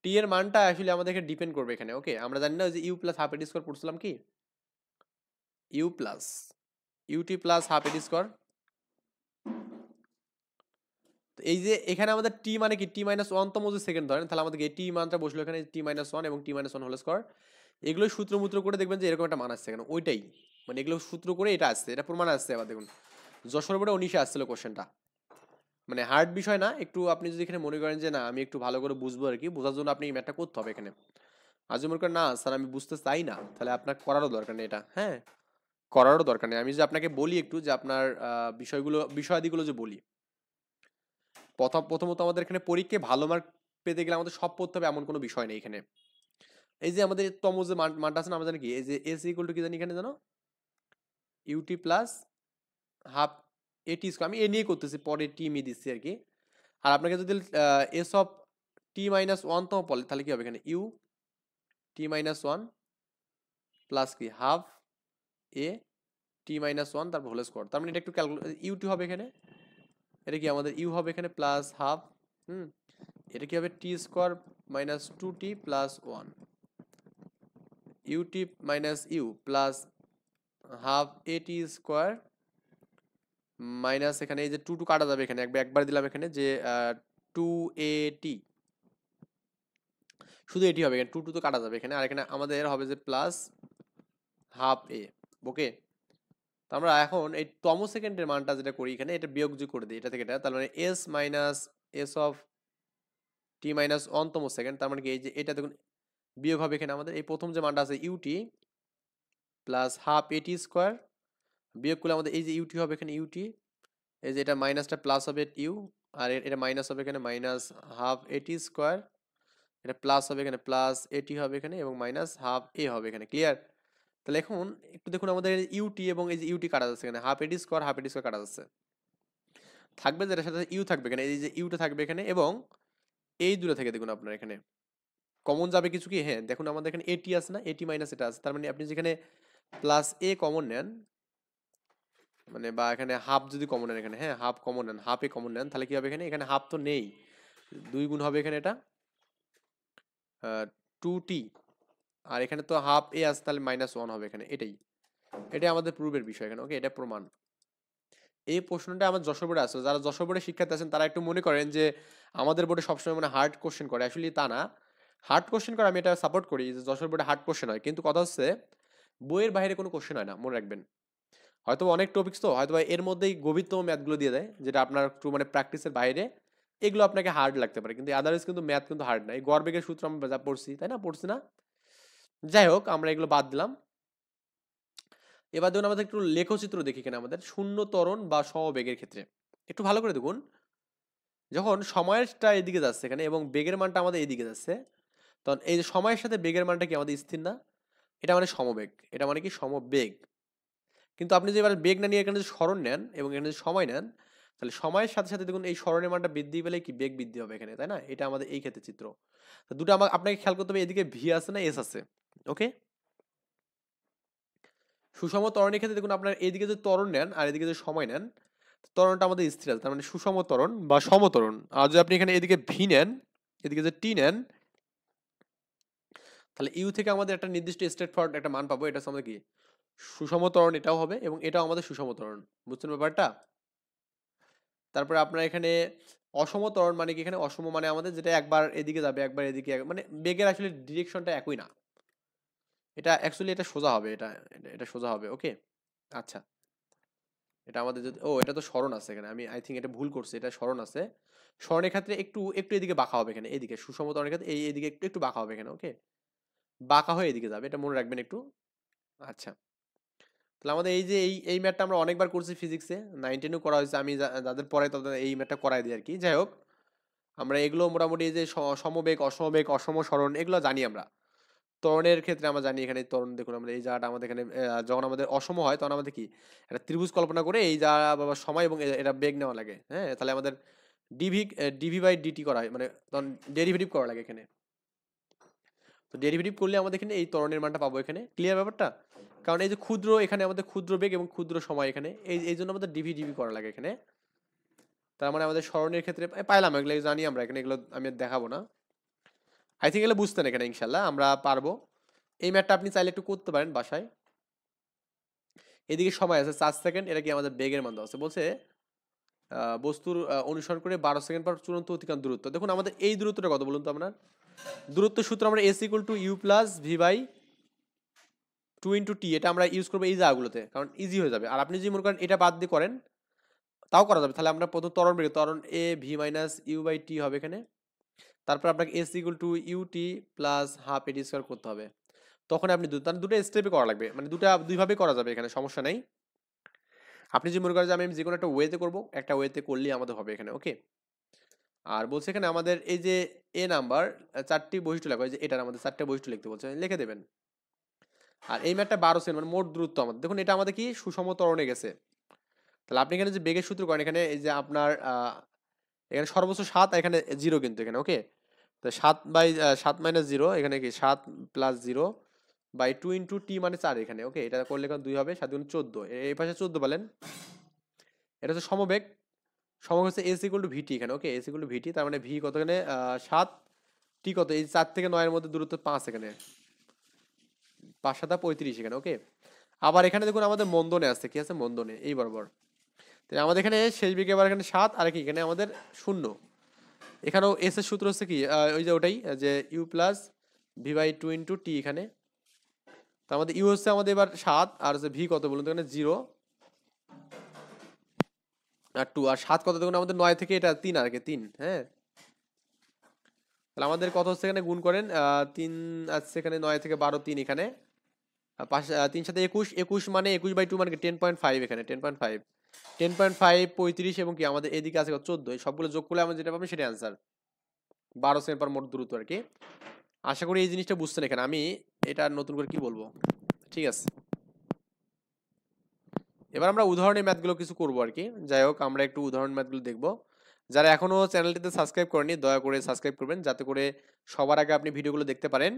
টি এর মানটা আসলে আমাদেরকে ডিপেন্ড করবে এখানে, ওকে। আমরা জানি না যে ইউ প্লাস হাফ এটি স্কোয়ার পড়ছিলাম কি, U plus UT plus half এটি স্কোয়ার, এই যে এখানে আমাদের টি মানে কি, টি মাইনাস ওয়ানতম যে সেকেন্ড ধরেন, তাহলে আমাদের এই টি মানটা বসলো এখানে টি মাইনাস ওয়ান এবং টি মাইনাস ওয়ান হোল স্কোয়ার, এগুলো সূত্র মুত্র করে দেখবেন যে এরকম একটা মান আসছে এখানে, ওইটাই মানে এগুলো সূত্র করে এটা আসছে, এটা প্রমাণ আসছে। আবার দেখুন যশোর বোর্ডে 19-এ আসছিল কোশ্চেনটা, মানে হার্ড বিষয় না একটু, আপনি যদি এখানে মনে করেন যে না আমি একটু ভালো করে বুঝবো আর কি, বোঝার জন্য আপনি এই ম্যাথটা করতে হবে এখানে। আর যদি মনে করেন না স্যার আমি বুঝতে চাই না, তাহলে আপনার করারও দরকার নেই এটা, হ্যাঁ, করারও দরকার নেই। আমি যদি আপনাকে বলি একটু যে আপনার বিষয়াদিগুলো যে বলি, প্রথমত আমাদের এখানে পরীক্ষায় ভালো মার্ক পেতে গেলে আমাদের সব পড়তে হবে এমন কোনো বিষয় নেই এখানে। এই যে আমাদের তম যে মানটা আছে না, আমরা জানি কি, এই যে এস ইকুয়াল টু কি জানি এখানে, জানো ইউটি প্লাস হাফ এটি স্কোয়ার, আমি এ নিয়ে করতেছি, পরে টি মি দিচ্ছি আর কি। আর আপনাকে যদি S of T minus one তম বলে, তাহলে কি হবে এখানে U T minus one plus কি half A T minus one তারপর হোল স্কোয়ার, তার মানে এটা একটু ক্যালকুলেট, ইউ টি হবে এখানে, এটা কি আমাদের ইউ হবে এখানে প্লাস হাফ, এটা কি হবে T square minus two T plus one, UT minus U plus half A T square minus এখানে এই যে টু টু কাটা যাবে এখানে, একবার দিলাম এখানে যে টু এ টি, শুধু এটি হবে, এখানে 2 2 তো কাটা যাবে এখানে, আর এখানে আমাদের হবে যে প্লাস হাফ এ। ওকে, তো আমরা এখন এই তম সেকেন্ডের মানটা যেটা করি এখানে, এটা বিয়োগ যোগ করে দিই এটা থেকে এটা, তার মানে S minus S of T minus 1 তম সেকেন্ড, তার মানে কি এই যে এটা দেখুন বিয়োগ হবে এখানে আমাদের এই প্রথম যে মানটা আছে ইউটি প্লাস হাফ এটি স্কোয়ার, বিয়োগ করলে আমাদের এই যে ইউটি হবে এখানে ইউটি, এই যে এটা মাইনাসটা প্লাস হবে ইউ, আর এটা মাইনাস হবে এখানে মাইনাস হাফ এটি স্কোয়ার, এটা প্লাস হবে এখানে প্লাস এটি হবে এখানে, এবং মাইনাস হাফ এ হবে এখানে। ক্লিয়ার? তাহলে এখন একটু দেখুন আমাদের ইউটি এবং এই যে ইউটি কাটা যাচ্ছে এখানে, হাফ এটি স্কোয়ার হাফ এটি স্কোয়ার কাটা যাচ্ছে, থাকবে যেটার সাথে ইউ থাকবে এখানে, এই যে ইউটা থাকবে এখানে, এবং এই দুটো থেকে দেখুন আপনার এখানে কমন যাবে কিছু কি, হ্যাঁ দেখুন আমাদের এখানে এটি আছে না, এটি মাইনাস এটা আছে, তার মানে আপনি যেখানে প্লাস এ কমন নেন, মানে বা এখানে হাফ যদি কমন নেন এখানে, হ্যাঁ হাফ কমন নেন, হাফ এ কমন নেন, তাহলে কি হবে এখানে, এখানে হাফ তো নেই, 2 গুণ হবে এখানে এটা 2t, আর এখানে তো হাফ এ আছে, তাহলে -1 হবে এখানে, এটাই আমাদের প্রুফের বিষয় এখানে। ওকে, এটা প্রমাণ। এই প্রশ্নটা আমার যশোর বোর্ডে আসছে, যারা যশোর বোর্ডে শিক্ষার্থী আছেন তারা একটু মনে করেন যে আমাদের বোর্ডে সবসময় মানে হার্ড কোশ্চেন করে, আসলে তা না। হার্ড কোশ্চেন করে আমি এটা সাপোর্ট করি যে যশোর বোর্ডে হার্ড কোশ্চেন হয়, কিন্তু কথা হচ্ছে বইয়ের বাইরে কোনো কোশ্চেন হয় না, মনে রাখবেন। হয়তো অনেক টপিকস তো হয়তো এর মধ্যেই গভীরতম ম্যাথগুলো দিয়ে দেয়, যেটা আপনার একটু মানে প্র্যাকটিসের বাইরে, এগুলো আপনাকে হার্ড লাগতে পারে, কিন্তু আদারওয়াইজ কিন্তু ম্যাথ কিন্তু হার্ড না। এই গড়বেগের সূত্র আমরা যা পড়ছি, তাই না, পড়ছি না? যাই হোক, আমরা এগুলো বাদ দিলাম। এবার দেখুন আমাদের একটু লেখচিত্র দেখি কিনা আমাদের শূন্য ত্বরণ বা সমবেগের ক্ষেত্রে, একটু ভালো করে দেখুন। যখন সময়েরটা এদিকে যাচ্ছে এখানে এবং বেগের মানটা আমাদের এদিকে যাচ্ছে, তখন এই যে সময়ের সাথে বেগের মানটা কি আমাদের স্থির না? এটা মানে সমবেগ, এটা মানে কি সমবেগ। কিন্তু আপনি যে এবার বেগ না নিয়ে এখানে যদি সরণ নেন এবং এখানে যদি সময় নেন, তাহলে সময়ের সাথে সাথে দেখুন এই সরণের মানটা বৃদ্ধি পেলে কি বেগ বৃদ্ধি হবে এখানে, তাই না? এটা আমাদের এই ক্ষেত্রে চিত্র। তো দুটো আপনাকে খেয়াল করতে হবে, এদিকে ভি আছে না এস আছে। ওকে, সুষম ত্বরণের ক্ষেত্রে দেখুন আপনার এদিকে যদি ত্বরণ নেন আর এদিকে যদি সময় নেন, ত্বরণটা আমাদের স্থির আছে, তার মানে সুষম ত্বরণ বা সমত্বরণ। আর যদি আপনি এখানে এদিকে ভি নেন, এদিকে যদি টি নেন, তাহলে ইউ থেকে আমাদের একটা নির্দিষ্ট স্ট্রেট ফরওয়ার্ড একটা মান পাবো, এটা হচ্ছে আমাদের কি সুষম ত্বরণ, এটাও হবে এবং এটাও আমাদের সুষম ত্বরণ। বুঝছেন ব্যাপারটা? তারপরে আপনার এখানে অসম ত্বরণ মানে কি, এখানে অসম মানে আমাদের যেটা একবার এদিকে যাবে একবার এদিকে, মানে বেগের আসলে ডিরেকশনটা একই না। এটা অ্যাকচুয়ালি এটা সোজা হবে, এটা সোজা হবে। ওকে, আচ্ছা, এটা আমাদের যদি এটা তো সরণ আছে এখানে, আমি আই থিঙ্ক এটা ভুল করছি, এটা সরণ আছে। সরণের ক্ষেত্রে একটু একটু এদিকে বাঁকা হবে এখানে, এদিকে সুষম ত্বরণের ক্ষেত্রে এইদিকে একটু একটু বাঁকা হবে এখানে। ওকে, বাঁকা হয়ে এদিকে যাবে, এটা মনে রাখবেন একটু। আচ্ছা, তাহলে আমাদের এই যে এই ম্যাথটা আমরা অনেকবার করছি ফিজিক্সে, 9-10 করা হয়েছে, আমি যাদের পড়াই তাদের এই ম্যাথটা করাই দিই আর কি। যাই হোক, আমরা এগুলো মোটামুটি এই যে সমবেগ অসমবেগ অসম সরণ এগুলো জানি আমরা। ত্বরণের ক্ষেত্রে আমরা জানি এখানে ত্বরণ দেখুন, আমরা এই জায়গাটা আমাদের এখানে যখন আমাদের অসম হয় তখন আমাদের কি একটা ত্রিভুজ কল্পনা করে এই জায়গা বা সময় এবং এটা বেগ নেওয়া লাগে, হ্যাঁ, তাহলে আমাদের ডিভি ডিভি বাই ডিটি করা হয়, মানে তখন ডেরিভেটিভ করা লাগে এখানে। তো ডেরিভেটিভ করলে আমাদের এখানে এই ত্বরণের মানটা পাবো এখানে। ক্লিয়ার ব্যাপারটা? কারণ এই যে ক্ষুদ্র এখানে আমাদের ক্ষুদ্র বেগ এবং ক্ষুদ্র সময় এখানে, এই জন্য আমাদের ডিভি ডিভি করা লাগে এখানে। তার মানে আমাদের সরণের ক্ষেত্রে পাইলাম, এগুলো জানি আমরা এখানে, এগুলো আমি আর দেখাবো না। আই থিঙ্ক এগুলো বুঝতেন এখানে, ইনশাল্লাহ আমরা পারবো। এই ম্যাথটা আপনি চাইলে একটু করতে পারেন বাসায়। এদিকে সময় আছে 4 সেকেন্ড, এটা কি আমাদের বেগের মান দেওয়া আছে, বলছে বস্তুর অনুসরণ করে 12 সেকেন্ড পর চূড়ান্ত অতিক্রান্ত দূরত্ব। দেখুন আমাদের এই দূরত্বটা কত বলুন তো আপনার? দূরত্ব সূত্র আমরা S equal to U plus V by 2 into T, এটা আমরা ইউজ করবো এই জায়গাগুলোতে, কারণ ইজি হয়ে যাবে। আর আপনি যদি মনে করেন এটা বাদ দিয়ে করেন তাও করা যাবে, তাহলে আমরা প্রথম ত্বরণ বের, ত্বরণ A V minus U by T হবে এখানে। তারপর আপনাকে S equal to U T plus half এটি স্কোয়ার করতে হবে। তখন আপনি দুটো স্টেপে করা লাগবে, মানে দুইভাবে করা যাবে এখানে, সমস্যা নেই। আপনি যদি মনে করেন যে আমি যে কোনো একটা ওয়েতে করবো, একটা ওয়েতে করলেই আমাদের হবে এখানে। ওকে, আর বলছে এখানে আমাদের এই যে এ নাম্বার 4টি বৈশিষ্ট্য লেখা, যে এটার আমাদের 4টা বৈশিষ্ট্য লিখতে বলছে, লিখে দেবেন। আর এই ম্যাটটা 12 সেকেন্ড, মানে মোট দূরত্ব আমাদের দেখুন, এটা আমাদের কি সুষম ত্বরণে গেছে। তাহলে আপনি এখানে যে বেগের সূত্র করেন, এখানে এই যে আপনার এখানে সর্বোচ্চ 7, এখানে 0 কিন্তু এখানে। ওকে, তো 7 মাইনাস 0, এখানে কি 7 প্লাস 0 বাই 2 ইন্টু টি মানে 4 এখানে। ওকে, এটা করলে এখানে 2 হবে, 7 গুণ 14, এই পাশে 14 বলেন। এটা হচ্ছে সমবেগ, সমবেগ হচ্ছে এস ইকুয়াল টু ভিটি এখানে। ওকে, এস ইকুয়াল টু ভিটি, তার মানে ভি কত এখানে 7, টি কত, এই 4 থেকে 9 এর মধ্যে দূরত্ব 5 এখানে, 5 7 35 এখানে। ওকে, আবার এখানে দেখুন আমাদের মন্দনে আছে, কি আছে মন্দনে, এই বরাবর। তাই আমাদের এখানে শেষ বিকে আবার এখানে 7, আর কি এখানে আমাদের 0। এখানেও এস এর সূত্র হচ্ছে কি ওই যে ওটাই যে U plus V by two into T এখানে। তো আমাদের ইউ হচ্ছে আমাদের এবার 7 আর হচ্ছে ভি কত বলুন তো এখানে 0 আর 2 আর 7 কত দেখুন আমাদের 9 থেকে এটা 3 আর কি 3 হ্যাঁ। তাহলে আমাদের কত হচ্ছে এখানে গুণ করেন 3 আছে এখানে 9 থেকে 12 3 এখানে 3 সাথে 21 21 মানে 21 বাই 2 মানে 10.5 এখানে 10.5 10.5 35 এবং কি আমাদের এদিকে আছে 14 এই সবগুলো যোগ করলে আমরা যেটা পাবো সেটা অ্যান্সার 12 সেকেন্ড পার মোট দূরত্ব আর কি। আশা করি এই জিনিসটা বুঝছেন এখানে আমি এটা আর নতুন করে কি বলবো। ঠিক আছে, এবার আমরা উদাহরণের ম্যাথগুলো কিছু করবো আর কি। যাই হোক আমরা একটু উদাহরণ ম্যাথগুলো দেখবো। যারা এখনো চ্যানেলটিতে সাবস্ক্রাইব করেনি দয়া করে সাবস্ক্রাইব করবেন যাতে করে সবার আগে আপনি ভিডিওগুলো দেখতে পারেন।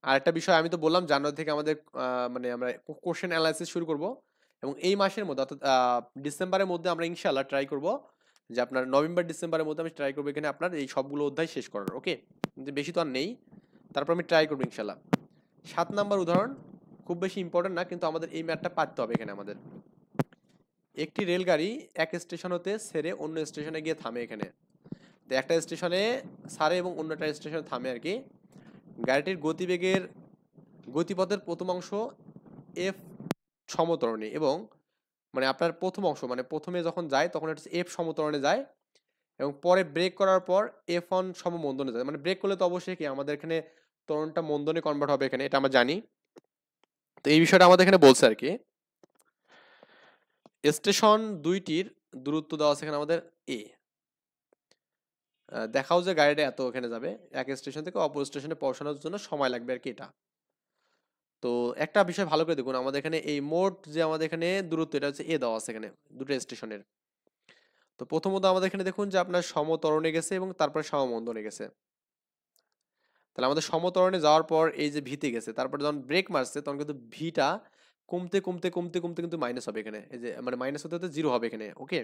আর একটা বিষয় আমি তো বললাম জানুয়ারি থেকে আমাদের মানে আমরা কোশ্চেন অ্যানালাইসিস শুরু করব এবং এই মাসের মধ্যে অর্থাৎ ডিসেম্বরের মধ্যে আমরা ইনশাআল্লাহ ট্রাই করব যে আপনার নভেম্বর ডিসেম্বরের মধ্যে আমি ট্রাই করবো এখানে আপনার এই সবগুলো অধ্যায় শেষ করার। ওকে, কিন্তু বেশি তো আর নেই, তারপর আমি ট্রাই করবো ইনশাআল্লাহ। 7 নাম্বার উদাহরণ খুব বেশি ইম্পর্টেন্ট না কিন্তু আমাদের এই ম্যাথটা পারতে হবে এখানে আমাদের। একটি রেলগাড়ি এক স্টেশন হতে ছেড়ে অন্য স্টেশনে গিয়ে থামে এখানে। তো একটা স্টেশনে ছাড়ে এবং অন্য একটা স্টেশনে থামে আর কি। গাড়িটির গতিবেগের গতিপথের প্রথম অংশ এফ সমত্বরণে এবং মানে আপনার প্রথম অংশ মানে প্রথমে যখন যায় তখন এটা এফ সমত্বরণে যায় এবং পরে ব্রেক করার পর এফ অন সমমন্দনে যায়। মানে ব্রেক করলে তো অবশ্যই কি আমাদের এখানে ত্বরণটা মন্দনে কনভার্ট হবে এখানে, এটা আমরা জানি। তো এই বিষয়টা আমাদের এখানে বলছে আর কি। স্টেশন দুইটির দূরত্ব দেওয়া আছে এখানে আমাদের এ। দেখাও যে গাড়িটা এত এখানে যাবে, এক স্টেশন থেকে অপর স্টেশনে পৌঁছানোর জন্য সময় লাগবে আর কি এটা। তো একটা বিষয় ভালো করে দেখুন আমাদের এখানে এই মোট যে আমাদের এখানে দূরত্ব এটা হচ্ছে এ দেওয়া আছে এখানে দুটো স্টেশনের। তো প্রথমত আমাদের এখানে দেখুন যে আপনার সমত্বরণে গেছে এবং তারপরে সমমন্দনে গেছে। তাহলে আমাদের সমত্বরণে যাওয়ার পর এই যে ভিতে গেছে তারপরে যখন ব্রেক মারছে তখন কিন্তু ভিটা কমতে কমতে কমতে কমতে কিন্তু মাইনাস হবে এখানে, এই যে মানে মাইনাস হতে হতে 0 হবে এখানে। ওকে,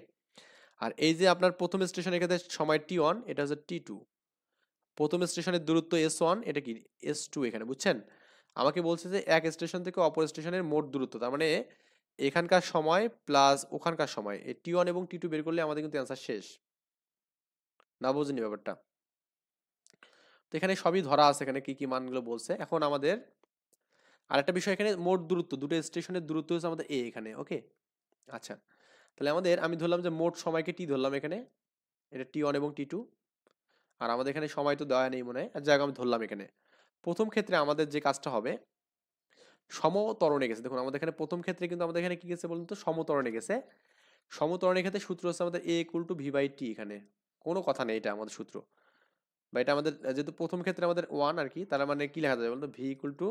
আর এই যে আপনার প্রথম স্টেশনের ক্ষেত্রে সময় T1 এটা হচ্ছে T2, প্রথম স্টেশনের দূরত্ব S1 এটা কি S2 এখানে, বুঝছেন? আমাকে বলছে যে এক স্টেশন থেকে অপর স্টেশনের মোট দূরত্ব, তার মানে এখানকার সময় প্লাস ওখানকার সময় এই T1 এবং T2 বের করলে আমাদের কিন্তু অ্যান্সার শেষ। না বুঝিনি ব্যাপারটা? তো এখানে সবই ধরা আছে এখানে কি কি মানগুলো বলছে। এখন আমাদের আরেকটা বিষয় এখানে মোট দূরত্ব দুটো স্টেশনের দূরত্ব হচ্ছে আমাদের এ এখানে। ওকে, আচ্ছা তাহলে আমাদের আমি ধরলাম যে মোট সময়কে টি ধরলাম এখানে, এটা T1 এবং T2। আর আমাদের এখানে সময় তো দেওয়া নেই মনে হয়, আর জায়গা আমি ধরলাম এখানে। প্রথম ক্ষেত্রে আমাদের যে কাজটা হবে সমতরণে গেছে, দেখুন আমাদের এখানে প্রথম ক্ষেত্রে কিন্তু আমাদের এখানে কি গেছে বলুন তো সমতরণে গেছে। সমতরণের ক্ষেত্রে সূত্র হচ্ছে আমাদের এ equal to V by T, এখানে কোনো কথা নেই, এটা আমাদের সূত্র বা এটা আমাদের যেহেতু প্রথম ক্ষেত্রে আমাদের 1 আর কি, তার মানে কি লেখা যাবে বলতো ভি ইকুয়াল টু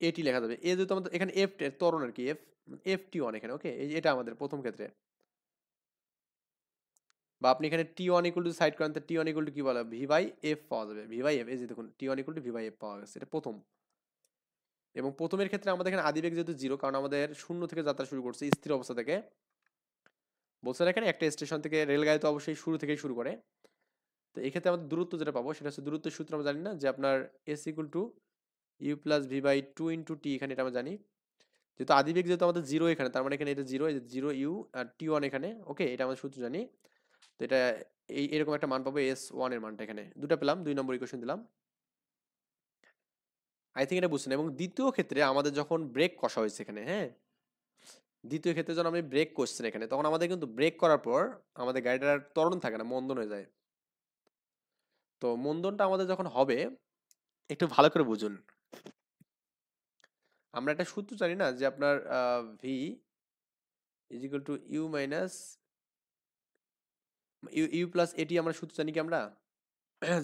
এটি লেখা যাবে। এ যেহেতু আমাদের এখানে এফ ত্বরণ আর কি, এফ T1 এখানে। ওকে, এটা আমাদের প্রথম ক্ষেত্রে, বা আপনি এখানে T1 ইকুয়াল টু সাইড করেন তো T1 ইকুয়াল টু কি বলা ভি বাই এফ পাওয়া যাবে, ভি বাই এফ। এই যে দেখুন T1 equal to V by F পাওয়া গেছে, এটা প্রথম। এবং প্রথমের ক্ষেত্রে আমাদের এখানে আদিবেগ যেহেতু 0 কারণ আমাদের শূন্য থেকে যাত্রা শুরু করছে স্থির অবস্থা থেকে। বলছে না এখানে একটা স্টেশন থেকে রেলগাড়ি তো অবশ্যই শুরু থেকেই শুরু করে। তো এই ক্ষেত্রে আমাদের দূরত্ব যেটা পাবো সেটা হচ্ছে দূরত্বের সূত্র আমরা জানি না যে আপনার S equal to U plus V by two into T, এখানে এটা আমরা জানি। যেহেতু আদিবেগ যেহেতু আমাদের 0 এখানে, তার মানে এখানে এটা 0, এই 0 ইউ আর T1 এখানে। ওকে, এটা আমাদের সূত্র জানি। তো এটা এরকম একটা মান পাবো S1 এর মানটা, এখানে দুটো পেলাম, 2 নম্বর ইকুয়েশন দিলাম। আই থিঙ্ক এটা বুঝছেন। এবং দ্বিতীয় ক্ষেত্রে আমাদের যখন ব্রেক কষা হয়েছে এখানে, হ্যাঁ দ্বিতীয় ক্ষেত্রে যখন আমি ব্রেক করছেন এখানে তখন আমাদের কিন্তু ব্রেক করার পর আমাদের গাড়িটার ত্বরণ থাকে না, মন্দন হয়ে যায়। তো মন্দনটা আমাদের যখন হবে একটু ভালো করে বুঝুন। আমরা একটা সূত্র জানি না যে আপনার V is equal to U minus U plus A T, আমরা সূত্র জানি কি আমরা?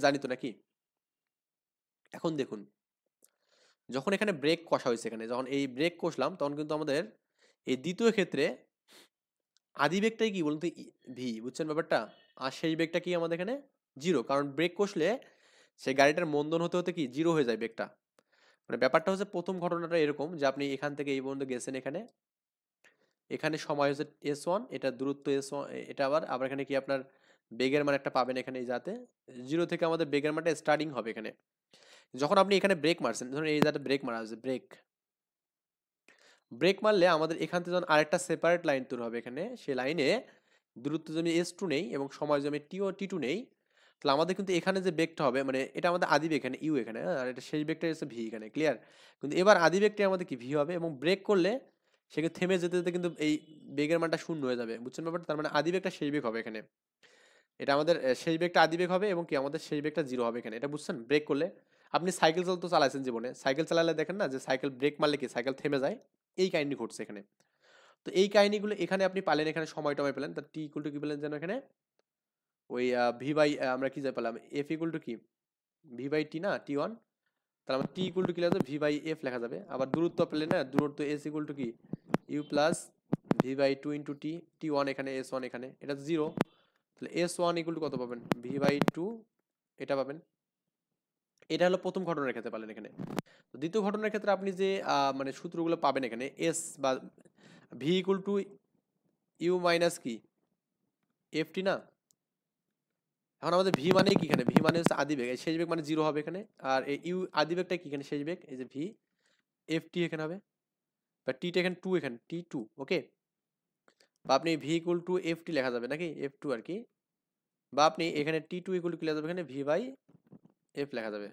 জানি তো নাকি? এখন দেখুন যখন এখানে ব্রেক কষা হয়েছে এখানে যখন এই ব্রেক কষলাম তখন কিন্তু আমাদের এই দ্বিতীয় ক্ষেত্রে আদি বেগটাই কি বলুন তো ভি, বুঝছেন ব্যাপারটা? আর সেই বেগটা কি আমাদের এখানে 0, কারণ ব্রেক কষলে সেই গাড়িটার মন্দন হতে হতে কি 0 হয়ে যায় বেগটা। মানে ব্যাপারটা হচ্ছে প্রথম ঘটনাটা এরকম যে আপনি এখান থেকে এই পর্যন্ত গেছেন, এখানে এখানে সময় হচ্ছে S1, এটা দূরত্ব S1, এটা আবার আবার এখানে কি আপনার বেগের মান একটা পাবেন এখানে, এই যাতে 0 থেকে আমাদের বেগের মানটা স্টার্টিং হবে এখানে। যখন আপনি এখানে ব্রেক মারছেন, ধরুন এই যাতে ব্রেক মারা হচ্ছে, ব্রেক ব্রেক মারলে আমাদের এখান থেকে যখন আরেকটা সেপারেট লাইন তৈরি হবে এখানে, সেই লাইনে দূরত্ব যদি S2 নেই এবং সময় যদি T2 নেই, তাহলে আমাদের কিন্তু এখানে যে বেগটা হবে মানে এটা আমাদের আদি বেগ এখানে ইউ এখানে, আর এটা শেষ বেগটা হচ্ছে ভি এখানে, ক্লিয়ার? কিন্তু এবার আদি বেগটা আমাদের কি ভি হবে, এবং ব্রেক করলে সেকে থেমে যেতে যেতে কিন্তু এই বেগের মানটা শূন্য হয়ে যাবে, বুঝছেন ব্যাপারটা? তার মানে আদি বেগটা শেষ বেগ হবে এখানে, এটা আমাদের শেষ বেগটা আদি বেগ হবে, এবং কি আমাদের শেষ বেগটা জিরো হবে এখানে, এটা বুঝছেন? ব্রেক করলে আপনি সাইকেল তো চালাইছেন জীবনে, সাইকেল চালালে দেখেন না যে সাইকেল ব্রেক মারলে কি সাইকেল থেমে যায়, এই কাহিনী ঘটছে এখানে। তো এই কাহিনীগুলো এখানে আপনি পালেন, এখানে সময় টময় পেলেন, তার টি ইকুয়াল টু কি পেলেন যেন এখানে, ওই ভি বাই আমরা কি যা পেলাম, এফ ইকুয়াল টু কি ভি বাই টি না, টি ওয়ান। তাহলে আমার টি ইকুয়াল টু কি লেখা যাবে, ভি বাই এফ লেখা যাবে। আবার দূরত্ব পেলে না, দূরত্ব এস ইকুয়াল টু কি U plus V by two into T, T one এখানে এস ওয়ান এখানে, এটা জিরো। তাহলে এস ওয়ান ইকুয়াল টু কত পাবেন, ভি বাই টু, এটা পাবেন। এটা হলো প্রথম ঘটনার ক্ষেত্রে পালেন এখানে। তো দ্বিতীয় ঘটনার ক্ষেত্রে আপনি যে মানে সূত্রগুলো পাবেন এখানে, এস বা V equal to U minus কি এফ টি না। এখন আমাদের ভি মানে কি, এখানে ভি মানে হচ্ছে আদি বেগ, শেষ বেগ মানে জিরো হবে এখানে, আর এই ইউ আদি বেগটা কি এখানে শেষ বেগ, এই যে ভি এফ টি এখানে হবে, বা টিটা এখানে টু, এখানে টি টু, ওকে। বা আপনি V equal two F T লেখা যাবে নাকি, এফ টু আর কি। বা আপনি এখানে টি টু ইকুয়াল টু কি লেখা যাবে, এখানে ভি বাই এফ লেখা যাবে,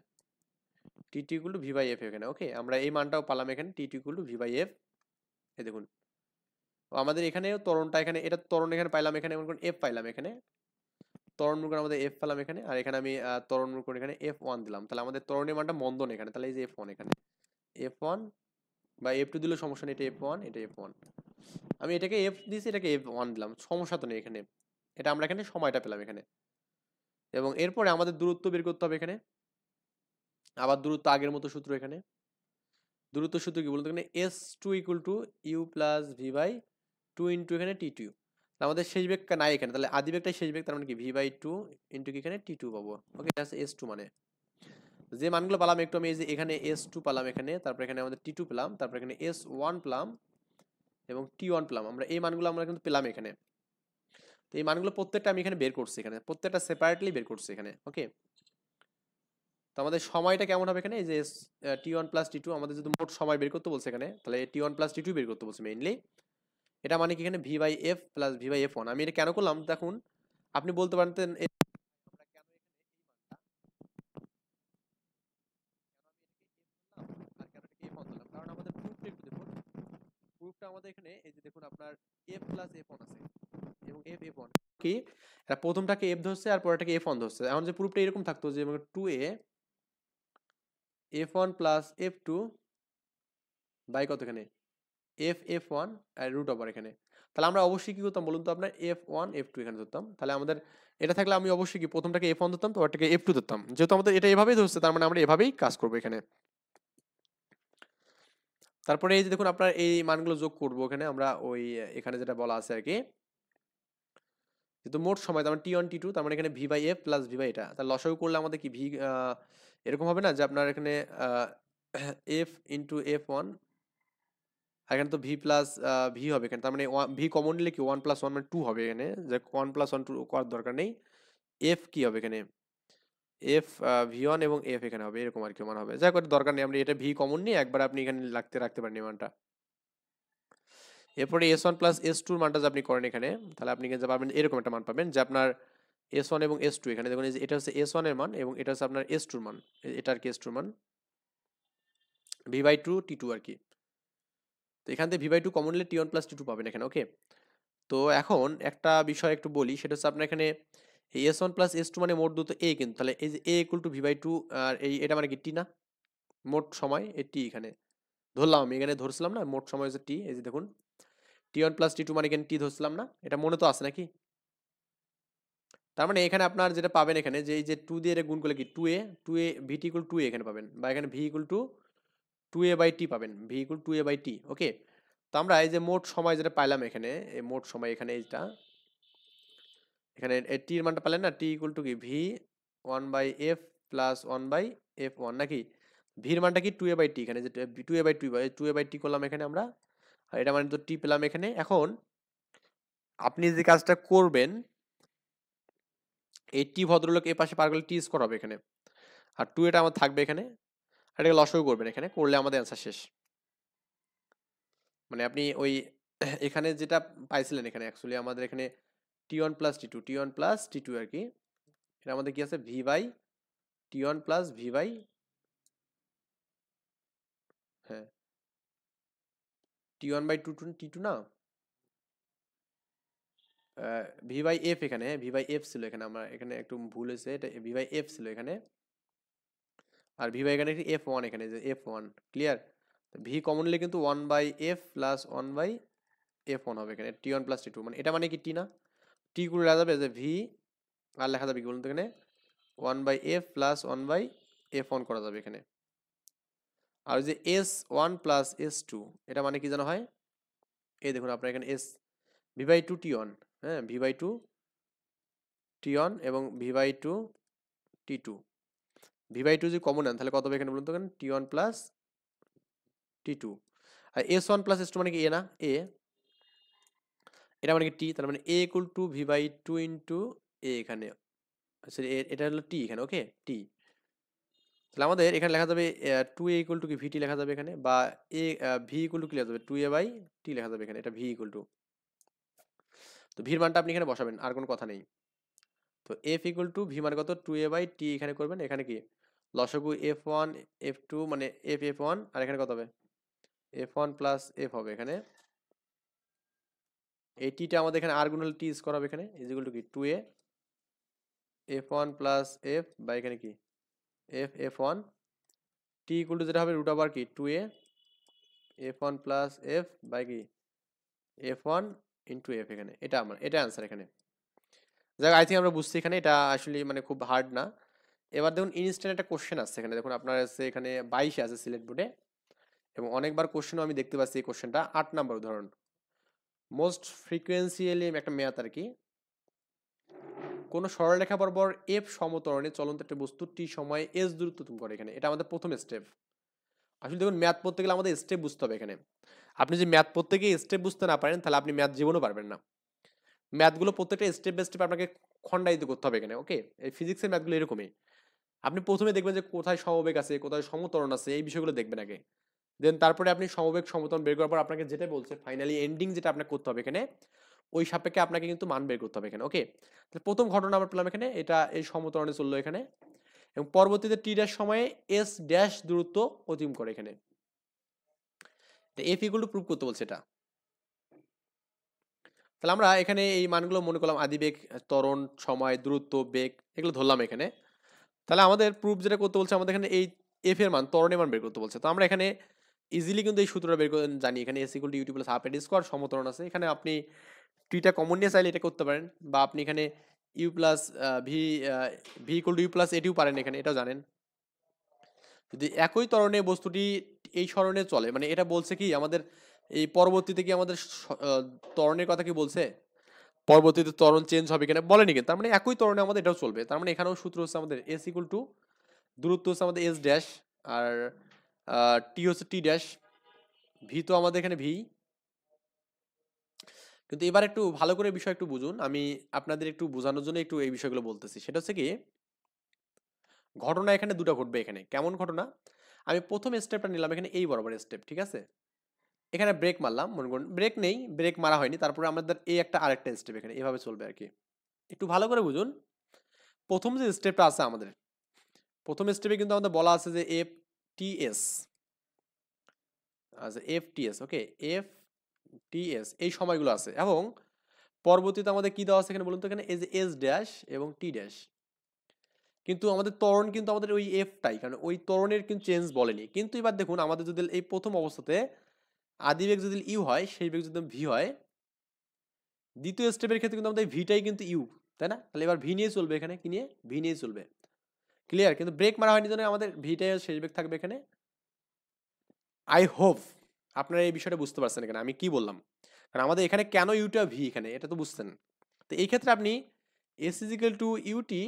T two equal to V by F এখানে, ওকে। আমরা এই মানটাও পালাম এখানে, T two equal to V by F, এই দেখুন। তো আমাদের এখানেও ত্বরণটা এখানে, এটা ত্বরণ এখানে পাইলাম এখানে, এমন করে এফ পাইলাম এখানে, ত্বরণ মূল করে আমাদের এফ পেলাম এখানে, আর এখানে আমি ত্বরণ মূল করে এখানে এফ ওয়ান দিলাম, তাহলে আমাদের ত্বরণের মানটা মন্দন এখানে, তাহলে এই যে এফ ওয়ান এখানে, এফ ওয়ান বা এফ টু দিলেও সমস্যা নেই, এটা এফ ওয়ান, এটা এফ ওয়ান। আমি এটাকে এফ দিয়েছি, এটাকে এফ ওয়ান দিলাম, সমস্যা তো নেই এখানে। এটা আমরা এখানে সময়টা পেলাম এখানে, এবং এরপরে আমাদের দূরত্ব বের করতে হবে এখানে। আবার দূরত্ব আগের মতো সূত্র এখানে, দূরত্ব সূত্র কি বলতো, এখানে S two equal to U plus V by two into এখানে টি টু। আমাদের শেষ বেগ নাই এখানে, তাহলে আদি বেগটাই শেষ বেগ, তার মানে কি ভি বাই টু ইন্টু কি এখানে টি টু পাবো, ওকে। এটা হচ্ছে এস টু মানে, যে মানগুলো পেলাম একটু আমি এই যে এখানে এস টু পেলাম এখানে, তারপর এখানে আমাদের টি টু পেলাম, তারপর এখানে এস ওয়ান পেলাম, এবং টি ওয়ান পেলাম, আমরা এই মানগুলো আমরা কিন্তু পেলাম এখানে। তো এই মানগুলো প্রত্যেকটা আমি এখানে বের করছি, এখানে প্রত্যেকটা সেপারেটলি বের করছি এখানে, ওকে। তো আমাদের সময়টা কেমন হবে এখানে, এই যে T one plus T two, আমাদের যদি মোট সময় বের করতে বলছে এখানে, তাহলে T one plus T two বের করতে বলছে মেইনলি। এটা মানে কি এখানে V by F plus V by F one. আমি এটা কেন করলাম দেখুন, আপনি বলতে পারতেন আমরা কেন এখানে এই মানটা, কেন আমি এটাকে এফ ধরলাম আর কেন এটাকে এফ ওয়ান ধরলাম, কারণ আমাদের প্রুফটা একটু দেখুন। প্রুফটা আমাদের এখানে এই যে দেখুন আপনার এফ প্লাস এফ ওয়ান আছে, এবং এফ এফ ওয়ান কি, এটা প্রথমটাকে এফ ধরছে আর পরেরটাকে এফ ওয়ান ধরছে। এখন যে প্রুফটা এরকম থাকতো যে two A F one plus F two by কত এখানে এফ এফ ওয়ান আর রুট ওভার এখানে, তাহলে আমরা অবশ্যই কি করতাম বলুন তো আপনার, এফ ওয়ান এফ টু এখানে ধরতাম। তাহলে আমাদের এটা থাকলে আমি অবশ্যই কি প্রথমটাকে এফ ওয়ান ধরতাম, তো ওটাকে এফ টু ধরতাম, যেহেতু আমাদের এটা এভাবেই ধরছে, তার মানে আমরা এভাবেই কাজ করবো এখানে। তারপরে এই যে দেখুন আপনার এই মানগুলো যোগ করবো এখানে আমরা, ওই এখানে যেটা বলা আছে আর কি, যেহেতু মোট সময় তার মানে টি ওয়ান টি টু, তার মানে এখানে V by F plus V by এটা, তাহলে লসাগু করলে আমাদের কি ভি এরকম হবে না যে আপনার এখানে এফ ইন্টু এফ ওয়ান, এখানে তো ভি প্লাস ভি হবে এখানে, তার মানে ভি কমন নিলে কি ওয়ান প্লাস ওয়ান মানে টু হবে এখানে, যে ওয়ান প্লাস ওয়ান টু করার দরকার নেই। এফ কি হবে এখানে, এফ ভি ওয়ান এবং এফ এখানে হবে, এরকম আর কি মান হবে, যাই করে দরকার নেই, আপনি এটা ভি কমন নিয়ে একবার আপনি এখানে রাখতে পারেন এই মানটা। এরপরে এস ওয়ান প্লাস এস টুর মানটা যে আপনি করেন এখানে, তাহলে আপনি কিন্তু পাবেন এরকম একটা মান পাবেন, যে আপনার এস ওয়ান এবং এস টু, এখানে দেখুন এটা হচ্ছে এস ওয়ান এর মান, এবং এটা হচ্ছে আপনার এস টুর মান, এটা আর কি এস টুর মান, V by two T two আর কি। তো এখান থেকে ভি বাই টু কমন নিলে T one plus T two পাবেন এখানে, ওকে। তো এখন একটা বিষয় একটু বলি, সেটা হচ্ছে আপনার এখানে এই S one plus S two মানে মোট দ্রুত এ, কিন্তু তাহলে এই যে A equal to V by two, আর এই এটা মানে কি টি না, মোট সময় এ টি এখানে ধরলাম, আমি এখানে ধরছিলাম না মোট সময় হচ্ছে টি, এই যে দেখুন টি ওয়ান প্লাস টি টু মানে এখানে টি ধরছিলাম না, এটা মনে তো আছে নাকি। তার মানে এখানে আপনার যেটা পাবেন এখানে, যে এই যে টু দিয়ে গুণ করলে কি two A V T equal to A এখানে পাবেন, বা এখানে V equal to two A by T পাবেন, V equal to A by T, okay. তো আমরা এই যে মোট সময় যেটা পাইলাম এখানে, এই মোট সময় এখানে এইটা, এখানে টি এর মানটা পেলেন না, টি ইকুয়াল টু কি V one by F plus one by F one নাকি, ভির মানটা কি টু এ বাই টি, এখানে যে টু এ বাই টি করলাম এখানে আমরা, আর এটা মানে তো টি পেলাম এখানে। এখন আপনি যে কাজটা করবেন, এই টি ভদ্রলোক এ পাশে পার করলে টি স্কোয়ার হবে এখানে, আর টু এটা আমার থাকবে এখানে, আর এটাকে লসাগু করবেন এখানে, করলে আমাদের অ্যান্সার শেষ। মানে আপনি ওই এখানে যেটা পাইছিলেন এখানে, অ্যাকচুয়ালি আমাদের এখানে T one plus T two আর কি, এখানে আমাদের কি আছে V by T one plus V by, হ্যাঁ T one by T two না, ভি বাই এফ এখানে, হ্যাঁ ভি বাই এফ ছিল এখানে, আমার এখানে একটু ভুল হয়েছে, এটা ভি বাই এফ ছিল এখানে, আর ভি বাই এখানে এফ ওয়ান, এখানে যে F one, clear. V commonly কিন্তু one by F plus one by F one হবে এখানে, T one plus T two, মানে এটা মানে কি টি না, টি করে লেখা যাবে যে ভি, আর লেখা যাবে কি বলুন তো এখানে one by F plus one by F one করা যাবে এখানে। আর যে S one plus S two, এটা মানে কি জানা হয়, এই দেখুন আপনার এখানে S V by two T one, হ্যাঁ V by two T one এবং V by two T two, V by two যদি কমন নেন তাহলে কত হবে এখানে বলুন তো এখানে T one plus T two, আর S one plus S two মানে কি এ না, এ, এটা মানে কি টি, তার মানে A equal to V by two into A এখানে, আচ্ছা এটা হলো টি এখানে, ওকে টি, তাহলে আমাদের এখানে লেখা যাবে টু এ ইকুয়াল টু কি ভিটি লেখা যাবে এখানে, বা এ ভি ইকুয়াল টু কি লেখা যাবে টু এ বাই টি লেখা যাবে এখানে, এটা ভি ইকুয়াল টু, তো ভির মানটা আপনি এখানে বসাবেন, আর কোনো কথা নেই। তো এফ ইকুয়াল টু ভি মানে কত টু এ বাই টি এখানে করবেন, এখানে কি লসাগু এফ ওয়ান এফ টু মানে এফ এফ ওয়ান, আর এখানে কত হবে এফ ওয়ান প্লাস এফ হবে এখানে, এই টিটা আমাদের এখানে আর গুণ হলে টি স্কোয়ার হবে এখানে, ইজ ইকুয়াল টু কি two A F one plus F বা এখানে কি F F one, T equal to যেটা হবে রুট ওভার কি two A F one plus F by কি এফ ওয়ান ইন্টু এফ, এখানে এটা আমার এটা অ্যান্সার এখানে। যাক আই থিঙ্ক আমরা বুঝছি এখানে, এটা আসলে মানে খুব হার্ড না। এবার দেখুন ইনস্ট্যান্ট একটা কোশ্চেন আসছে এখানে, দেখুন আপনার আছে এখানে 22 আছে সিলেট বোর্ডে, এবং অনেকবার কোশ্চেনও আমি দেখতে পাচ্ছি এই কোশ্চেনটা 8 নাম্বার উদাহরণ, মোস্ট ফ্রিকোয়েন্সিয়ালি একটা ম্যাথ আর কি। কোন সরলরেখা বরাবর এফ সমতরণে চলন্ত একটা বস্তু টি সময়ে এস দূরত্ব অতিক্রম করে এখানে, এটা আমাদের প্রথম স্টেপ। আসলে দেখুন ম্যাথ পড়তে গেলে আমাদের স্টেপ বুঝতে হবে এখানে, আপনি যদি ম্যাথ পড়তে গিয়ে স্টেপ বুঝতে না পারেন তাহলে আপনি ম্যাথ জীবনও পারবেন না। ম্যাথগুলো প্রত্যেকটা স্টেপ বাই স্টেপ আপনাকে খণ্ডায়িত করতে হবে এখানে, ওকে। এই ফিজিক্সের ম্যাথগুলো এরকমই, আপনি প্রথমে দেখবেন যে কোথায় সমবেগ আছে কোথায় সমত্বরণ আছে, এই বিষয়গুলো দেখবেন আগে, দেন তারপরে আপনি সমবেগ সমত্বরণ বের করার পর আপনাকে যেটা বলছে ফাইনালি এন্ডিং যেটা আপনাকে করতে হবে এখানে, ওই সাপেক্ষে আপনাকে কিন্তু মান বের করতে হবে এখানে, ওকে। তাহলে প্রথম ঘটনা আমরা পেলাম এখানে, এটা এই সমত্বরণে চললো এখানে, এবং পরবর্তীতে টি ড্যাশ সময়ে এস ড্যাশ দূরত্ব অতিক্রম করে এখানে, এফ ইকুয়াল টু প্রুভ করতে বলছে এটা। তাহলে আমরা এখানে এই মানগুলো মনে করলাম আদিবেগ, ত্বরণ, সময়, দূরত্ব, বেগ, এগুলো ধরলাম এখানে। তাহলে আমাদের প্রুফ যেটা করতে বলছে, আমাদের এখানে এই এফ এর মান, ত্বরণের মান বের করতে বলছে। তো আমরা এখানে ইজিলি কিন্তু এই সূত্রটা বের করে জানি, এখানে S equal to UT plus half A T square সমত্বরণ আছে, এখানে আপনি টিটা কমন নিয়ে চাইলে এটা করতে পারেন, বা আপনি এখানে U plus V V equal to U plus এটিও পারেন এখানে, এটাও জানেন। যদি একই ত্বরণে বস্তুটি এই সরণে চলে, মানে এটা বলছে কি আমাদের এই পরবর্তীতে কি আমাদের ত্বরণের কথা কি বলছে, পরবর্তীতে ত্বরণ চেঞ্জ হবে কিনা বলেনি, কিন্তু তার মানে একই ত্বরণে আমাদের এটাও চলবে, তার মানে এখানেও সূত্র হচ্ছে আমাদের এস ইকুয়াল টু দূরত্ব হচ্ছে আমাদের এস ড্যাশ, আর টি হচ্ছে টি ড্যাশ, ভি তো আমাদের এখানে ভি। কিন্তু এবার একটু ভালো করে বিষয় একটু বুঝুন, আমি আপনাদের একটু বোঝানোর জন্য একটু এই বিষয়গুলো বলতেছি, সেটা হচ্ছে কি ঘটনা এখানে দুটো ঘটবে এখানে, কেমন ঘটনা, আমি প্রথম স্টেপটা নিলাম এখানে এই বরাবর স্টেপ, ঠিক আছে, এখানে ব্রেক মারলাম, মনে করুন ব্রেক নেই, ব্রেক মারা হয়নি, তারপরে আমাদের এই একটা আরেকটা স্টেপ এখানে এভাবে চলবে আর কি। একটু ভালো করে বুঝুন, প্রথম যে স্টেপটা আছে আমাদের, প্রথম স্টেপে কিন্তু আমাদের বলা আছে যে এফ টি এস, আচ্ছা F T S, okay F T S এই সময়গুলো আছে, এবং পরবর্তীতে আমাদের কি দেওয়া আছে এখানে বলুন তো, এখানে এই যে এস ড্যাশ এবং টি ড্যাশ, কিন্তু আমাদের ত্বরণ কিন্তু আমাদের ওই এফটাই, কারণ ওই ত্বরণের কিন্তু চেঞ্জ বলেনি। কিন্তু এবার দেখুন আমাদের যদি এই প্রথম অবস্থাতে আদিবেগ যদি ইউ হয়, সেই বেগ যদি ভি হয়, দ্বিতীয় স্টেপের ক্ষেত্রে কিন্তু আমাদের ভিটাই কিন্তু ইউ, তাই না, তাহলে এবার ভি নিয়ে চলবে এখানে, কি নিয়ে ভি নিয়ে চলবে, ক্লিয়ার। কিন্তু ব্রেক মারা হয়নি জন্য আমাদের ভিটাই শেষ বেগ থাকবে এখানে। আই হোপ আপনারা এই বিষয়টা বুঝতে পারছেন এখানে আমি কি বললাম, কারণ আমাদের এখানে কেন ইউটা ভি এখানে এটা তো বুঝছেন। তো এই ক্ষেত্রে আপনি S equal to UT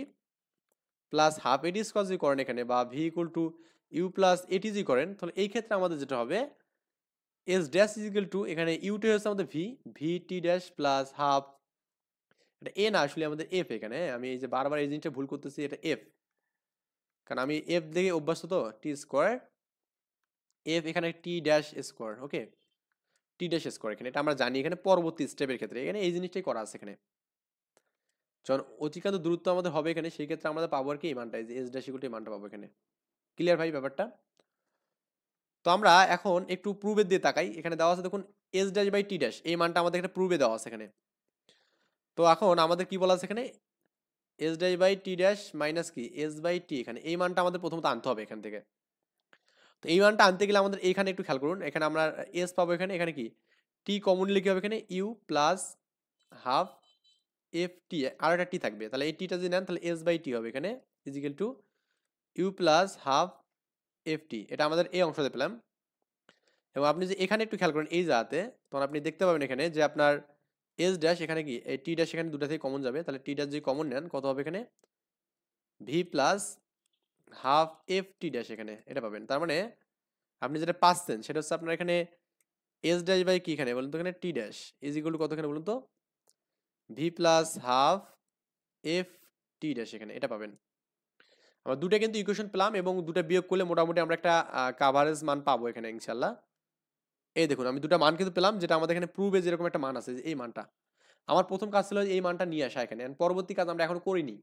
plus half এটি স্কোয়ার যদি করেন এখানে, বা V equal to U plus A T যদি করেন, তাহলে এই ক্ষেত্রে আমাদের যেটা হবে এস ড্যাশ ইজিক্যাল টু, এখানে ইউটি হচ্ছে আমাদের V, V T dash plus half, এটা এ না আসলে আমাদের এফ এখানে, আমি এই যে বারবার এই জিনিসটা ভুল করতেছি, এটা এফ, কারণ আমি এফ দেখে অভ্যস্ত, তো টি স্কোয়ার এফ এখানে টি ড্যাশ স্কোয়ার, ওকে টি ড্যাশ স্কোয়ার এখানে, এটা আমরা জানি এখানে পরবর্তী স্টেপের ক্ষেত্রে, এখানে এই জিনিসটাই করা আছে এখানে। যখন অতিক্রান্ত দূরত্ব আমাদের হবে এখানে, সেই ক্ষেত্রে আমাদের পাবো আর কি এই মানটা, এই যে এস ড্যাশ ইকুয়াল টু এই মানটা পাবো এখানে। ক্লিয়ার ভাই ব্যাপারটা? তো আমরা এখন একটু প্রুফের দিয়ে তাকাই। এখানে দেওয়া আছে দেখুন S dash by T dash, এই মানটা আমাদের এখানে প্রুফে দেওয়া আছে এখানে। তো এখন আমাদের কি বলা আছে এখানে, S dash by T dash minus কি এস বাই টি, এখানে এই মানটা আমাদের প্রথমত আনতে হবে এখান থেকে। তো এই মানটা আনতে গেলে আমাদের এখানে একটু খেয়াল করুন, এখানে আমরা এস পাবো এখানে, এখানে কি টি কমনলি কি হবে এখানে U plus half F T, আর একটা টি থাকবে, তাহলে এই টিটা যদি নেন তাহলে এস বাই টি হবে এখানে equal to U plus half F T, এটা আমাদের এই অংশতে পেলাম। এবং আপনি যে এখানে একটু খেয়াল করেন এই জায়গাতে, তখন আপনি দেখতে পাবেন এখানে যে আপনার এস ড্যাশ এখানে কি এই টি ড্যাশ এখানে দুটা থেকে কমন যাবে, তাহলে টি ড্যাশ যদি কমন নেন কত হবে এখানে V plus half F T dash, এখানে এটা পাবেন। তার মানে আপনি যেটা পাচ্ছেন সেটা হচ্ছে আপনার এখানে এস ড্যাশ বাই কি এখানে বলুন তো, এখানে টি ড্যাশ ইজ ইকুয়াল টু কত এখানে বলুন তো, V plus half F T dash, এখানে এটা পাবেন। আমরা দুটো কিন্তু ইকুয়েশন পেলাম এবং দুটো বিয়োগ করলে মোটামুটি আমরা একটা কাভারেজ মান পাবো এখানে ইনশাল্লাহ। এই দেখুন আমি দুটো মান কিন্তু পেলাম, যেটা আমাদের এখানে প্রুভে যেরকম একটা মান আছে, এই মানটা আমার প্রথম কাজ ছিল এই মানটা নিয়ে আসা এখানে, পরবর্তী কাজ আমরা এখনো করিনি।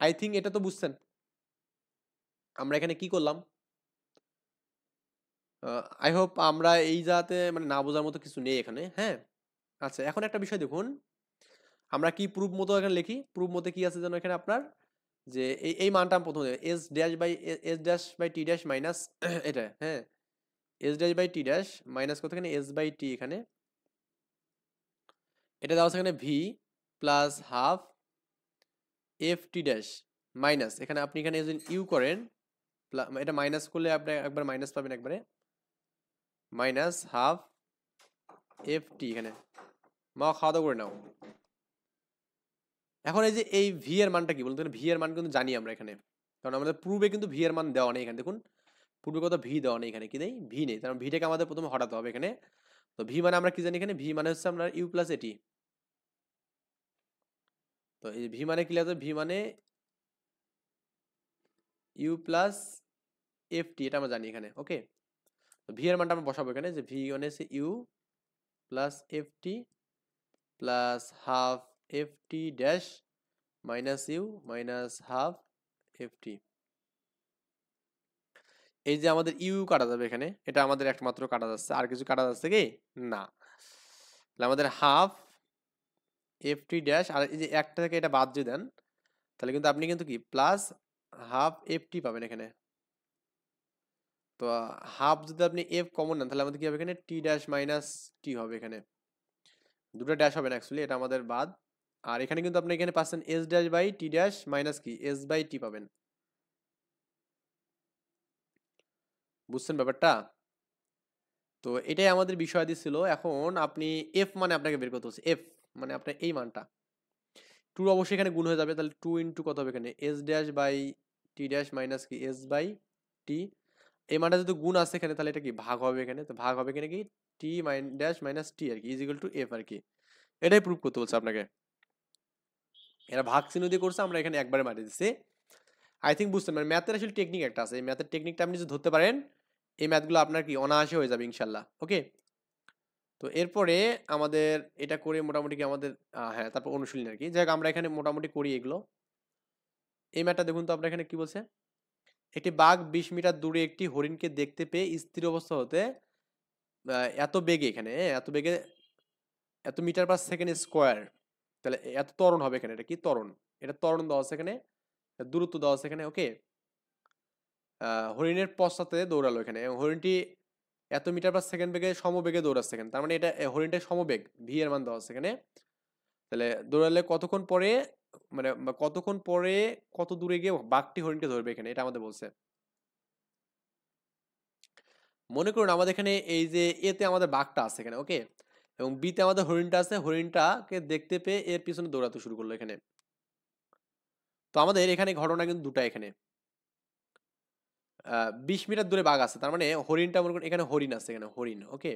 আই থিঙ্ক এটা তো বুঝছেন আমরা এখানে কি করলাম। আই হোপ আমরা এই জাতে মানে না বোঝার মতো কিছু নেই এখানে, হ্যাঁ। আচ্ছা এখন একটা বিষয় দেখুন, আমরা কি প্রুফ মতো এখানে লিখি, প্রুফ মতো কি আছে যেন এখানে আপনার, যে এই মানটা প্রথমে S dash by T dash minus এটা, হ্যাঁ S dash by T dash minus কত এখানে এস বাই টি, এখানে এটা দেওয়া আছে এখানে V plus half F T dash minus, এখানে আপনি এখানে যদি ইউ করেন এটা মাইনাস করলে আপনি একবার মাইনাস পাবেন, একবারে মাইনাস হাফ এফ টি, এখানে মা খাওয়া দাওয়া করে নাও। এখন এই যে এই ভি এর মানটা কি বলতো, ভি এর মান কিন্তু জানি আমরা এখানে, কারণ আমাদের পূর্বে কিন্তু ভি এর মান দেওয়া নেই এখানে, দেখুন পূর্বে কত ভি দেওয়া নেই এখানে, কি নেই ভি নেই, কারণ ভিটাকে আমাদের প্রথমে হটাতে হবে এখানে। তো ভি মানে আমরা কি জানি এখানে, ভি মানে হচ্ছে আমরা ইউ প্লাস এটি। তো এই ভি মানে কি লাগবে, ভি মানে ইউ প্লাস এফ টি, এটা আমরা জানি এখানে, ওকে। তো ভি এর মানটা আমরা বসাবো এখানে, যে ভি মানে হচ্ছে U plus F T plus half F T dash minus U minus half F T. এই যে আমাদের ইউ কাটা যাবে এখানে, এটা আমাদের একমাত্র কাটা যাচ্ছে, আর কিছু কাটা যাচ্ছে কি না। তাহলে আমাদের হাফ এফ টি ড্যাশ, আর এই যে একটা থেকে এটা বাদ দিয়ে দেন তাহলে কিন্তু আপনি কিন্তু কি প্লাস হাফ এফ টি পাবেন এখানে। তো হাফ যদি আপনি এফ কমন নেন তাহলে আমাদের কি হবে এখানে টি ড্যাশ মাইনাস টি হবে এখানে, দুটো ড্যাশ হবে না অ্যাকচুয়ালি, এটা আমাদের বাদ। আর এখানে কিন্তু আপনি এখানে পাচ্ছেন S dash by T dash minus কি এস বাই টি পাবেন, বুঝছেন ব্যাপারটা? তো এটাই আমাদের বিষয়াদি ছিল। এখন আপনি এফ মানে আপনাকে বের করতে হচ্ছে, এফ মানে আপনার এই মানটা টু অবশ্যই এখানে গুণ হয়ে যাবে, তাহলে টু ইন্টু কত হবে এখানে S dash by T dash minus কি এস বাই টি, এই মানটা যদি গুণ আসছে এখানে তাহলে এটা কি ভাগ হবে এখানে, তো ভাগ হবে এখানে কি টি ড্যাশ মাইনাস টি আর কি is equal two F R কি, এটাই প্রুভ করতে বলছে আপনাকে। এরা ভাগ চিহ্ন দিয়ে করছে, আমরা এখানে একবারে মারিয়ে দিচ্ছি। আই থিঙ্ক বুঝছেন, মানে ম্যাথের আসলে টেকনিক একটা আছে, এই ম্যাথের টেকনিকটা আপনি যদি ধরতে পারেন এই ম্যাথগুলো আপনার কি অনায়াসে হয়ে যাবে ইনশাল্লাহ, ওকে। তো এরপরে আমাদের এটা করে মোটামুটি কি আমাদের হ্যাঁ তারপর অনুশীলনী আর কি, যাই হোক আমরা এখানে মোটামুটি করি এগুলো। এই ম্যাথটা দেখুন তো আপনার এখানে কি বলছে, একটি বাঘ 20 মিটার দূরে একটি হরিণকে দেখতে পেয়ে স্থির অবস্থা হতে এত বেগে, এখানে এত বেগে এত মিটার পার সেকেন্ড স্কোয়ার, তাহলে এত ত্বরণ হবে এখানে, এটা কি ত্বরণ, এটা ত্বরণ দেওয়া আছে এখানে, দূরত্ব দেওয়া আছে এখানে, ওকে। হরিণের পশ্চাতে দৌড়ালো এখানে, হরিণটি এত মিটার পার সেকেন্ড বেগে সমবেগে দৌড়াচ্ছে এখানে, তার মানে এটা হরিণটার সমবেগ ভি এর মান দেওয়া আছে এখানে। তাহলে দৌড়ালে কতক্ষণ পরে, মানে কতক্ষণ পরে কত দূরে গিয়ে বাঘটি হরিণকে ধরবে এখানে, এটা আমাদের বলছে। মনে করুন আমাদের এখানে এই যে এতে আমাদের বাঘটা আছে এখানে, ওকে, এবং বিতে আমাদের হরিণটা আছে, হরিণটাকে দেখতে পেয়ে এর পিছনে দৌড়াতে শুরু করলো এখানে। তো আমাদের এখানে ঘটনা কিন্তু দুটা, এখানে 20 মিটার দূরে বাঘ আছে, তার মানে হরিণটা মনে করুন এখানে হরিণ আছে এখানে হরিণ, ওকে,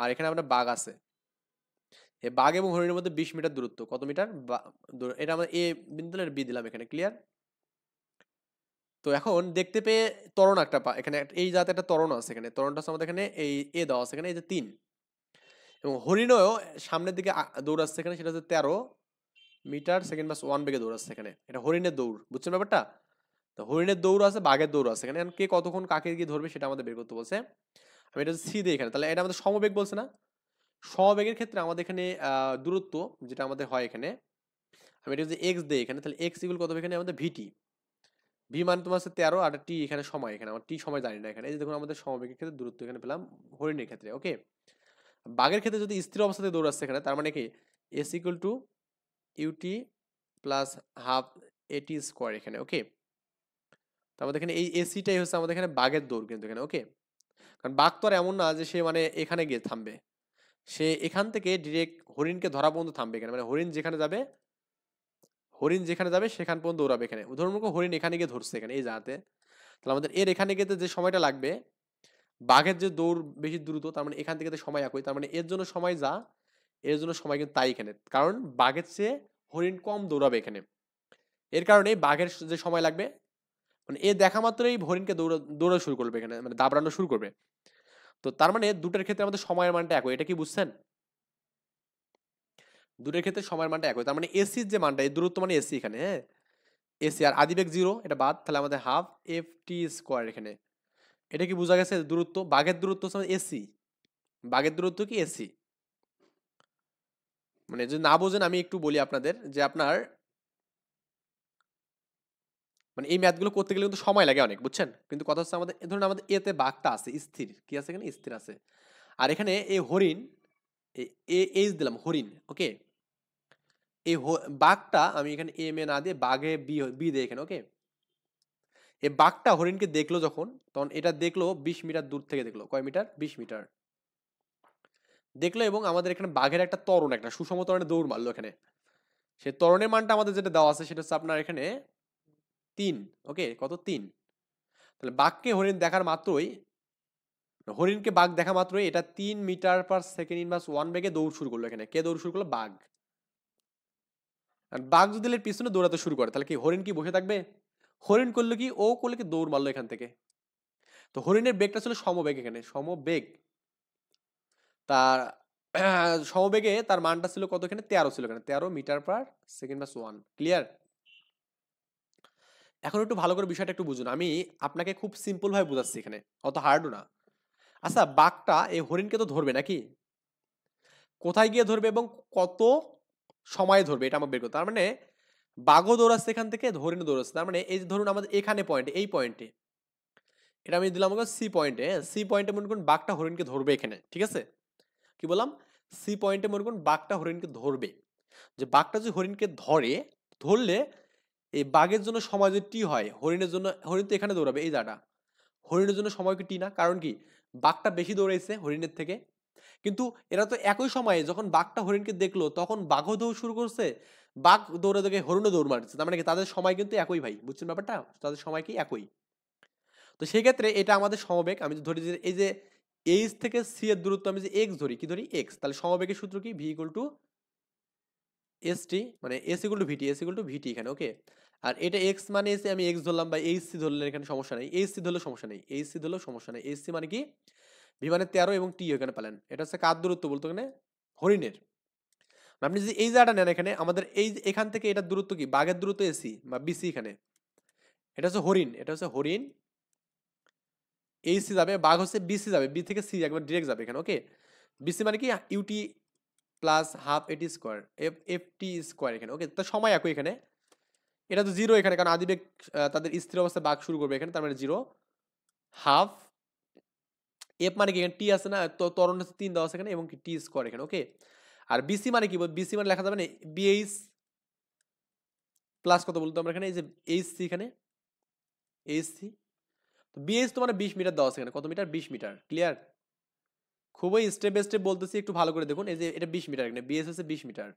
আর এখানে আমরা বাঘ আছে। এই বাঘ এবং হরিণের মধ্যে 20 মিটার দূরত্ব, কত মিটার এটা আমরা এ বিন্দু বি দিলাম এখানে, ক্লিয়ার? তো এখন দেখতে পেয়ে ত্বরণ একটা এখানে এই জাতে একটা ত্বরণ আছে এখানে, ত্বরণটা আছে আমাদের এখানে এই এ দেওয়া আছে এখানে, এই যে 3, এবং হরিণও সামনের দিকে দৌড়াচ্ছে এখানে, সেটা হচ্ছে 13, মিটার সেকেন্ড প্লাস 1 বেগে দৌড়াচ্ছে এখানে। এটা হরিণের দৌড়, বুঝছেন ব্যাপারটা? তো হরিণের দৌড় আছে, বাঘের দৌড় আছে এখানে। এখন কে কতক্ষণ কাকে গিয়ে ধরবে সেটা আমাদের বের করতে বলছে। আমি এটা সি দিই এখানে, তাহলে এটা আমাদের সমবেগ বলছে না? সমবেগের ক্ষেত্রে আমাদের এখানে দূরত্ব যেটা আমাদের হয় এখানে, আমি এটা যদি এক্স দিই এখানে, তাহলে এক্স ইকুয়াল কত হবে এখানে আমাদের ভিটি। ভি মানে তোমার হচ্ছে 13, আর টি এখানে সময়, এখানে আমার টি সময় জানি না এখানে। এই যে দেখুন আমাদের সমবেগের ক্ষেত্রে দূরত্ব এখানে পেলাম হরিণের ক্ষেত্রে। ওকে, বাঘের ক্ষেত্রে যদি স্থির অবস্থাতে দৌড়াচ্ছে এখানে, তার মানে কি S equal to UT plus half এটি স্কোয়ার এখানে। ওকে, তো আমাদের এখানে এই এসিটাই হচ্ছে আমাদের এখানে বাঘের দৌড় কিন্তু এখানে। ওকে, কারণ বাঘ তো আর এমন না যে সে মানে এখানে গিয়ে থামবে, সে এখান থেকে ডিরেক্ট হরিণকে ধরা পর্যন্ত থামবে এখানে। মানে হরিণ যেখানে যাবে সেখান পর্যন্ত দৌড়াবে এখানে। ধরুন হরিণ এখানে গিয়ে ধরছে এখানে এই জায়গাতে, তাহলে আমাদের এর এখানে গিয়ে যে সময়টা লাগবে, বাঘের যে দৌড় বেশি দ্রুত, তার মানে এখান থেকে তো সময় একই, তার মানে এর জন্য সময় যা, এর জন্য সময় কিন্তু তাই এখানে, কারণ বাঘের চেয়ে হরিণ কম দৌড়াবে এখানে। এর কারণে বাঘের যে সময় লাগবে, মানে এ দেখা মাত্রই হরিণকে দৌড়া শুরু করবে এখানে, মানে দাবড়ানো শুরু করবে। তো তার মানে দুটোর ক্ষেত্রে আমাদের সময়ের মানটা একই, এটা কি বুঝছেন? দুটোর ক্ষেত্রে সময়ের মানটা একই, তার মানে এসির যে মানটা, এই দূরত্ব মানে এসি এখানে, হ্যাঁ এসি, আর আদিবেগ 0 এটা বাদ, তাহলে আমাদের হাফ এফ টি স্কোয়ার এখানে। এটা কি বোঝা গেছে? দূরত্ব, বাঘের দূরত্ব হচ্ছে এসি, বাঘের দূরত্ব কি এসি। মানে যদি না বোঝেন আমি একটু বলি আপনাদের, যে আপনার মানে এই ম্যাথগুলো করতে গেলে কিন্তু সময় লাগে অনেক, বুঝছেন? কিন্তু কথা হচ্ছে আমাদের ধরুন আমাদের এতে বাঘটা আছে স্থির, কি আছে এখানে স্থির আছে, আর এখানে এই হরিণ, এইচ দিলাম হরিণ। ওকে, এই বাঘটা আমি এখানে এম এ না দিয়ে বাঘে বি বি দিই এখানে। ওকে, এই বাঘটা হরিণকে দেখলো যখন, তখন এটা দেখলো 20 মিটার দূর থেকে, দেখলো কয় মিটার? 20 মিটার দেখলো, এবং আমাদের এখানে বাঘের একটা ত্বরণ, একটা সুষম ত্বরণে দৌড় মারলো এখানে। সেই ত্বরণের মানটা আমাদের যেটা দেওয়া আছে সেটা হচ্ছে আপনার এখানে 3। ওকে, কত? 3। তাহলে বাঘকে হরিণ দেখার মাত্রই, হরিণকে বাঘ দেখা মাত্রই এটা 3 মিটার/সেকেন্ড ইনভার্স 1 বেগে দৌড় শুরু করলো এখানে। কে দৌড় শুরু করলো? বাঘ। আর বাঘ যদি এর পিছনে দৌড়াতে শুরু করে, তাহলে কি হরিণ কি বসে থাকবে? হরিণ করলো কি, ও করলে কি দৌড় মারলো এখান থেকে। তো হরিণের বেগটা ছিল সমবেগ এখানে, সমবেগ। তার সমবেগে তার মানটা ছিল কত এখানে? 13 ছিল এখানে, 13 মিটার/সেকেন্ড/1। ক্লিয়ার? এখন একটু ভালো করে বিষয়টা একটু বুঝুন, আমি আপনাকে খুব সিম্পল ভাবে বুঝাচ্ছি এখানে, অত হার্ডও না। আচ্ছা, বাঘটা এই হরিণকে তো ধরবে নাকি, কোথায় গিয়ে ধরবে এবং কত সময় ধরবে এটা আমার বের করতে। তার মানে বাঘও দৌড়াচ্ছে এখান থেকে, হরিণও দৌড়াচ্ছে, তার মানে এই যে ধরুন আমাদের এখানে পয়েন্টে, এই পয়েন্টে, এটা আমি দিলাম সি পয়েন্টে। সি পয়েন্টে মনে করুন বাঘটা হরিণকে ধরবে এখানে, ঠিক আছে? কি বললাম? সি পয়েন্টে মনে করুন বাঘটা হরিণকে ধরবে। যে বাঘটা যদি হরিণকে ধরলে এই বাঘের জন্য সময় যদি টি হয়, হরিণের জন্য, হরিণ তো এখানে দৌড়াবে এই জায়গাটা, হরিণের জন্য সময় কি টি না? কারণ কি, বাঘটা বেশি দৌড়াইছে হরিণের থেকে। কিন্তু এরা তো একই সময়ে যখন বাঘটা হরিণকে দেখলো তখন বাঘও দৌড় শুরু করছে, বাঘ দৌড়ে দেখে হরিণও দৌড় মারছে, তার মানে কি তাদের সময় কিন্তু একই ভাই, বুঝছেন ব্যাপারটা? তাদের সময় কি একই। তো সেই ক্ষেত্রে এটা আমাদের সমবেগ। আমি ধরি যে এই যে এইচ থেকে সি এর দূরত্ব আমি যে এক্স ধরি, কি ধরি? এক্স। তাহলে সমবেগের সূত্র কি? V equal to S T, মানে S equal to V T, S equal to V T এখানে। ওকে, আর এটা এক্স মানে এসে আমি এক্স ধরলাম, বা এইচ সি ধরলে এখানে সমস্যা নেই, এইচ সি ধরলেও সমস্যা নেই, এইচ সি ধরলেও সমস্যা নেই। এইচ সি মানে কি? ভি মানে 13 এবং টি এখানে পেলেন, এটা হচ্ছে কার দূরত্ব বলতো এখানে? হরিণের। আপনি যদি এই জায়গাটা নেন এখানে, আমাদের এই এখান থেকে এটার দূরত্ব কি? বাঘের দূরত্ব এসি বা বিসি এখানে, এটা হচ্ছে হরিণ, এটা হচ্ছে হরিণ, এইসি যাবে, বাঘ হচ্ছে বিসি যাবে, বি থেকে সি একবার ডিরেক্ট যাবে এখানে। ওকে, বিসি মানে কি? ইউটি প্লাস হাফ এটি স্কোয়ার, এফ টি স্কোয়ার এখানে। ওকে, তো সময় একই এখানে, এটা তো 0 এখানে, কারণ আদিবেগ তাদের স্থির অবস্থায় বাঘ শুরু করবে এখানে, তার মানে 0 হাফ এফ মানে কি? এখানে টি আছে না, তো ত্বরণ হচ্ছে 3 দেওয়া আছে এখানে, এবং কি টি স্কোয়ার এখানে। ওকে, আর বিসি মানে কি? বিসি মানে লেখা যাবে না বিএইচ প্লাস কত বলতো আমরা এখানে? এই যে এইচ সি এখানে, এইচ সি, তো বিএইচ তো মানে 20 মিটার দেওয়া আছে এখানে, কত মিটার? 20 মিটার। ক্লিয়ার? খুবই স্টেপ বাই স্টেপ বলতেছি, একটু ভালো করে দেখুন। এই যে এটা 20 মিটার এখানে, বিএস হচ্ছে 20 মিটার,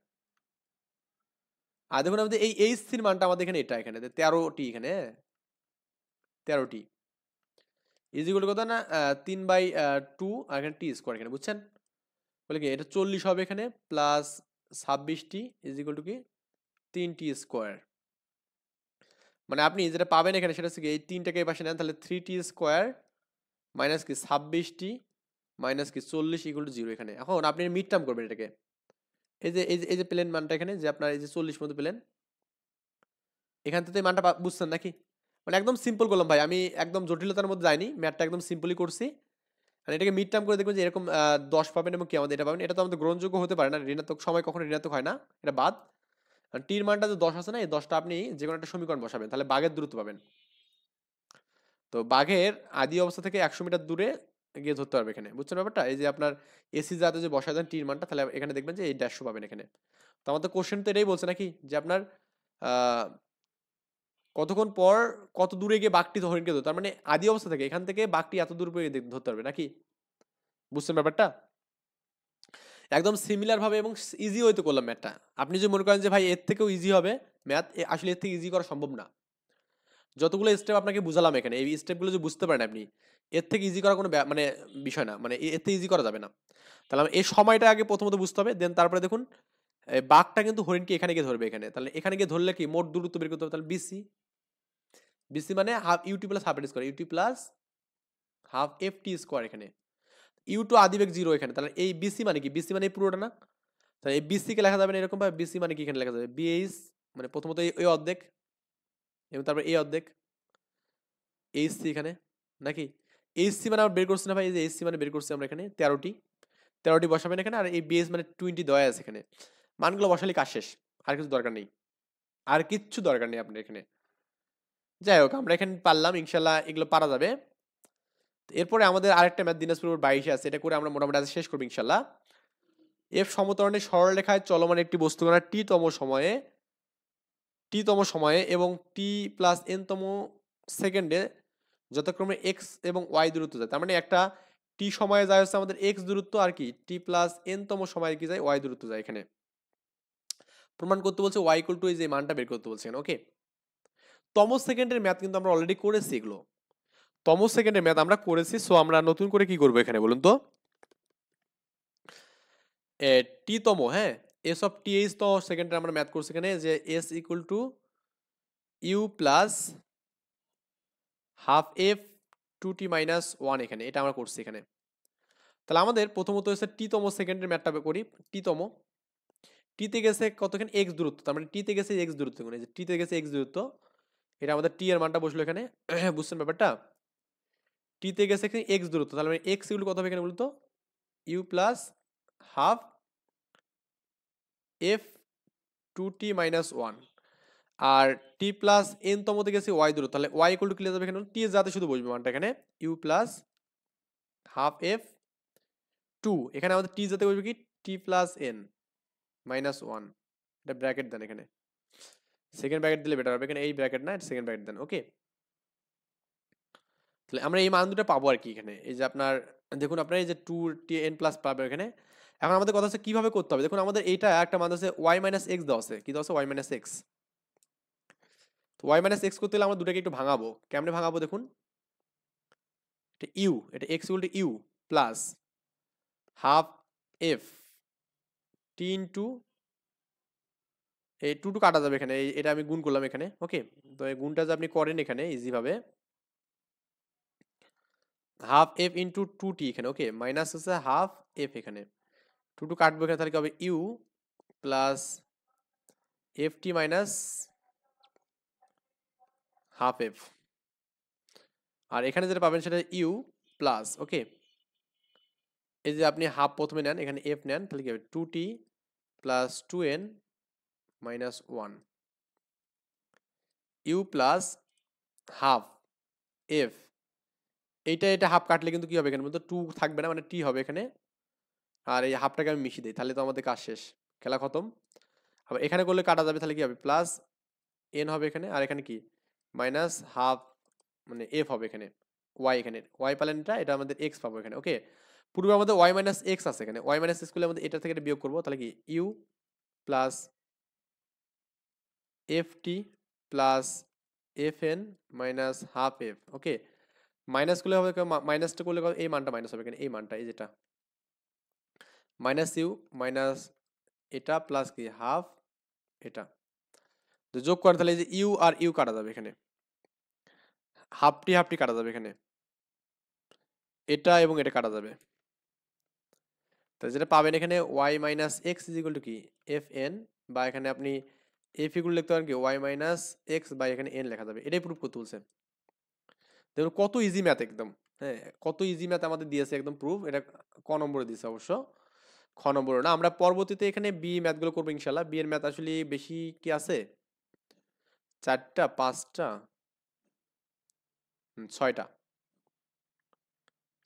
আর দেখুন আমাদের এই এইচ সির মানটা আমাদের এখানে, এটা এখানে 13টি এখানে, 13টি ইজ ইকুয়াল টু কত না? 3/2, আর এখানে টি স্কোয়ার এখানে, বুঝছেন? বলে কি এটা 40 হবে এখানে, প্লাস 26টি ইজ ইকুয়াল টু কি? 3টি স্কোয়ার। মানে আপনি যেটা পাবেন এখানে সেটা হচ্ছে কি, এই 3টাকে এই পাশে নেন, তাহলে 3টি স্কোয়ার মাইনাস কি 26টি মাইনাস কি 40 ইকুয়াল টু 0 এখানে। এখন আপনি মিড টার্ম করবেন এটাকে, এই যে প্লেন মানটা এখানে যে আপনার এই যে 40 মতো প্লেন, এখান থেকে এই মানটা বুঝছেন নাকি? মানে একদম সিম্পল করলাম ভাই, আমি একদম জটিলতার মধ্যে যাইনি, ম্যাথটা একদম সিম্পলি করছি। আর এটাকে মিড টার্ম করে দেখবেন যে এরকম 10 পাবেন এবং কি আমাদের এটা পাবেন, এটা তো আমাদের গ্রহণযোগ্য হতে পারে না, ঋণাত্মক সময় কখনো ঋণাত্মক হয় না, এটা বাদ। আর টির মানটা যে 10 আছে না, এই 10টা আপনি যে কোনো একটা সমীকরণ বসাবেন, তাহলে বাঘের দূরত্ব পাবেন। তো বাঘের আদি অবস্থা থেকে 100 মিটার দূরে গিয়ে ধরতে পারবে এখানে, বুঝছেন ব্যাপারটা? এই যে আপনার এসি যাতে যে বসায় দেন টির মানটা, তাহলে এখানে দেখবেন যে এই 150 পাবেন এখানে। তো আমাদের কোশ্চেন তো এটাই বলছে নাকি, যে আপনার আহ কতক্ষণ পর কত দূরে গিয়ে বাঘটি হরিণকে ধরতো, তার মানে আদি অবস্থা থেকে এখান থেকে বাঘটি এত দূর পর্যন্ত ধরতে পারবে নাকি, বুঝছেন ব্যাপারটা? একদম সিমিলার ভাবে এবং ইজি ওয়েতে করলাম ম্যাথটা। আপনি যদি মনে করেন যে ভাই এর থেকেও ইজি হবে ম্যাথ, আসলে এর থেকে ইজি করা সম্ভব না। যতগুলো স্টেপ আপনাকে বুঝালাম এখানে, এই স্টেপগুলো যদি বুঝতে পারেন আপনি, এর থেকে ইজি করা কোনো মানে বিষয় না, মানে এর থেকে ইজি করা যাবে না। তাহলে এই সময়টা আগে প্রথমত বুঝতে হবে, দেন তারপরে দেখুন বাঘটা কিন্তু হরিণকে এখানে গিয়ে ধরবে এখানে, তাহলে এখানে গিয়ে ধরলে কি মোট দূরত্ব বের করতে হবে, তাহলে বিসি। বিসি মানে হাফ ইউটি প্লাস হাফ এর স্কোয়ার, U T plus half F T square এখানে। ইউ টু আদিবেগ 0 এখানে, তাহলে এই বিসি মানে কি, বিসি মানে এই পুরোটা না, তাহলে এই বিসি কে লেখা যাবে না এরকম ভাবে, বিসি মানে কি এখানে লেখা যাবে বিএইচ, মানে প্রথমত এই অর্ধেক এবং তারপর এই অর্ধেক এইচসি এখানে নাকি। এইচসি মানে আমরা বের করছি না ভাই, এই যে এইচসি মানে বের করছি আমরা এখানে 13টি বসাবেন এখানে, আর এই বিএস মানে 20 দেওয়া আছে এখানে, মানগুলো বসালে কাজ শেষ, আর কিছু দরকার নেই, আর কিচ্ছু দরকার নেই আপনার এখানে। যাই হোক আমরা এখানে পারলাম ইনশাল্লাহ, এগুলো পারা যাবে। এরপরে আমাদের আরেকটা ম্যাথ দিনাজপুর 22 আছে, এটা করে আমরা মোটামুটি আজ শেষ করবো ইনশাল্লাহ। এফ সমতরণে সরলরেখায় চলমান একটি বস্তুকণা টি তম সময়ে এবং টি প্লাস এন তম সেকেন্ডে যথাক্রমে এক্স এবং ওয়াই দূরত্ব যায়, তার মানে একটা টি সময়ে যায় হচ্ছে আমাদের এক্স দূরত্ব, আর কি টি প্লাস এন তম সময়ে কি যায় ওয়াই দূরত্ব যায় এখানে। প্রমাণ করতে বলছে ওয়াই ইকুয়াল টু এই যে মানটা বের করতে বলছে, ওকে। তম সেকেন্ডের ম্যাথ কিন্তু আমরা অলরেডি করেছি এগুলো, তম সেকেন্ডের ম্যাথ আমরা করেছি, সো আমরা নতুন করে কি করবো এখানে বলুন তো। টি তম, হ্যাঁ, এস অফ টি এইচ তো সেকেন্ডের আমরা ম্যাথ করছি এখানে, যে S equal to U plus half F two T minus one এখানে, এটা আমরা করছি এখানে। তাহলে আমাদের প্রথমত হচ্ছে টি তম সেকেন্ডের ম্যাথটা করি। টি তম, টিতে গেছে কতখানি এক্স দূরত্ব, তার মানে টিতে গেছে এক্স দূরত্ব, মানে টিতে গেছে এক্স দূরত্ব, এটা আমাদের টি এর মানটা বসলো এখানে। বুঝছেন ব্যাপারটা? টিতে গেছে এক্স দূরত্ব, তাহলে মানে এক্স ইকুয়াল কত হবে এখানে বলতো, U plus half F two T minus one. আর টি প্লাস এন তমতে গেছে ওয়াই দূরত্ব, তাহলে ওয়াই ইকুয়াল টু কি যাবে এখানে, টি এর যাতে শুধু বসবে মানটা এখানে, U plus half F two, এখানে আমাদের টি যাতে বসবে কি T plus N minus one, এটা ব্র্যাকেট দেন এখানে, সেকেন্ড ব্র্যাকেট দিলে বেটার হবে, এখানে এই ব্র্যাকেট না সেকেন্ড ব্র্যাকেট দেন, ওকে। তাহলে আমরা এই মান দুটো পাবো আর কি এখানে, এই যে আপনার দেখুন আপনার এই যে টু টি এন প্লাস পাবে এখানে। এখন আমাদের কথা হচ্ছে কিভাবে করতে হবে, দেখুন আমাদের এইটা একটা মান আছে ওয়াই মাইনাস এক্স দেওয়া আছে, কি দেওয়া আছে ওয়াই মাইনাস এক্স। তো ওয়াই মাইনাস এক্স করতে হলে আমরা দুটাকে একটু ভাঙাবো, কেমনে ভাঙাবো দেখুন, এটা ইউ, এটা X equal to U plus half F T into এই টু টু কাটা যাবে এখানে, এটা আমি গুণ করলাম এখানে, ওকে। তো এই গুণটা যে আপনি করেন এখানে ইজি ভাবে, half F into two T এখানে, ওকে, মাইনাস হচ্ছে হাফ এফ এখানে, টু টু কাটবো এখানে, তাহলে কি হবে U plus F T minus half F, আর এখানে যেটা পাবেন সেটা ইউ প্লাস, ওকে, এই যে আপনি হাফ প্রথমে নেন এখানে এফ নেন, তাহলে কি হবে two T plus two N minus one, U plus half F, এটা হাফ কাটলে কিন্তু কি হবে এখানে বলতো, টু থাকবে না, মানে টি হবে এখানে, আর এই হাফটাকে আমি মিশিয়ে দিই, তাহলে তো আমাদের কাজ শেষ, খেলা খতম। আবার এখানে করলে কাটা যাবে, তাহলে কি হবে প্লাস এন হবে এখানে, আর এখানে কি মাইনাস হাফ, মানে এফ হবে এখানে, ওয়াই এখানে ওয়াই পালেন এটা আমাদের এক্স পাবো এখানে, ওকে। পূর্বে আমাদের ওয়াই মাইনাস এক্স আছে এখানে, ওয়াই মাইনাস এক্স করলে আমাদের এটা থেকে এটা বিয়োগ করবো, তাহলে কি U plus F T plus F N minus half F, okay. Minus করলে হবে, মাইনাসটা করলে এই মানটা মাইনাস হবে এখানে, এই মানটা এই যেটা মাইনাস ইউ মাইনাস এটা প্লাস কি হাফ এটা, তো যোগ করে তাহলে এই যে ইউ আর ইউ কাটা যাবে এখানে, হাফটি হাফটি কাটা যাবে এখানে, এটা এবং এটা কাটা যাবে, তো যেটা পাবেন এখানে Y minus X is equal to কি এফ এন, বা এখানে আপনি এফ ইকুয়াল লিখতে পারেন কি ওয়াই মাইনাস এক্স, বা এখানে এন লেখা যাবে। এটাই প্রুফ করতে বলছে। দেখুন কত ইজি ম্যাথ একদম। হ্যাঁ, কত ইজি ম্যাথ আমাদের দিয়েছে একদম প্রুফ। এটা ক নম্বরে দিয়েছে অবশ্য, খ নম্বরে না। আমরা পরবর্তীতে এখানে বি ম্যাথগুলো করবো ইনশাল্লাহ। বি এর ম্যাথ আসলে বেশি কি আছে, 4টা 5টা 6টা,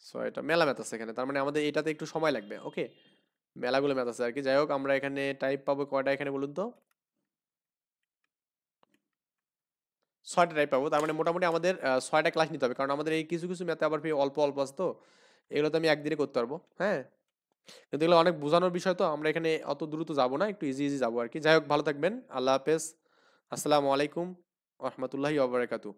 6টা মেলা ম্যাথ আছে এখানে। তার মানে আমাদের এটাতে একটু সময় লাগবে। ওকে, মেলাগুলো ম্যাথ আছে আর কি। যাই হোক, আমরা এখানে টাইপ পাবো কয়টা এখানে বলুন তো? 6টা টাইপ পাবো। তার মানে মোটামুটি আমাদের 6টা ক্লাস নিতে হবে, কারণ আমাদের এই কিছু কিছু ম্যাথে আবার ফির অল্প অল্প আছে তো, এগুলো তো আমি একদিনে করতে পারবো। হ্যাঁ, কিন্তু এগুলো অনেক বোঝানোর বিষয়, তো আমরা এখানে অত দ্রুত যাবো না, একটু ইজি ইজি যাবো আর কি। যাই হোক, ভালো থাকবেন, আল্লাহ হাফেজ, আসসালামু আলাইকুম রহমতুল্লাহি ওয়া বারাকাতুহু।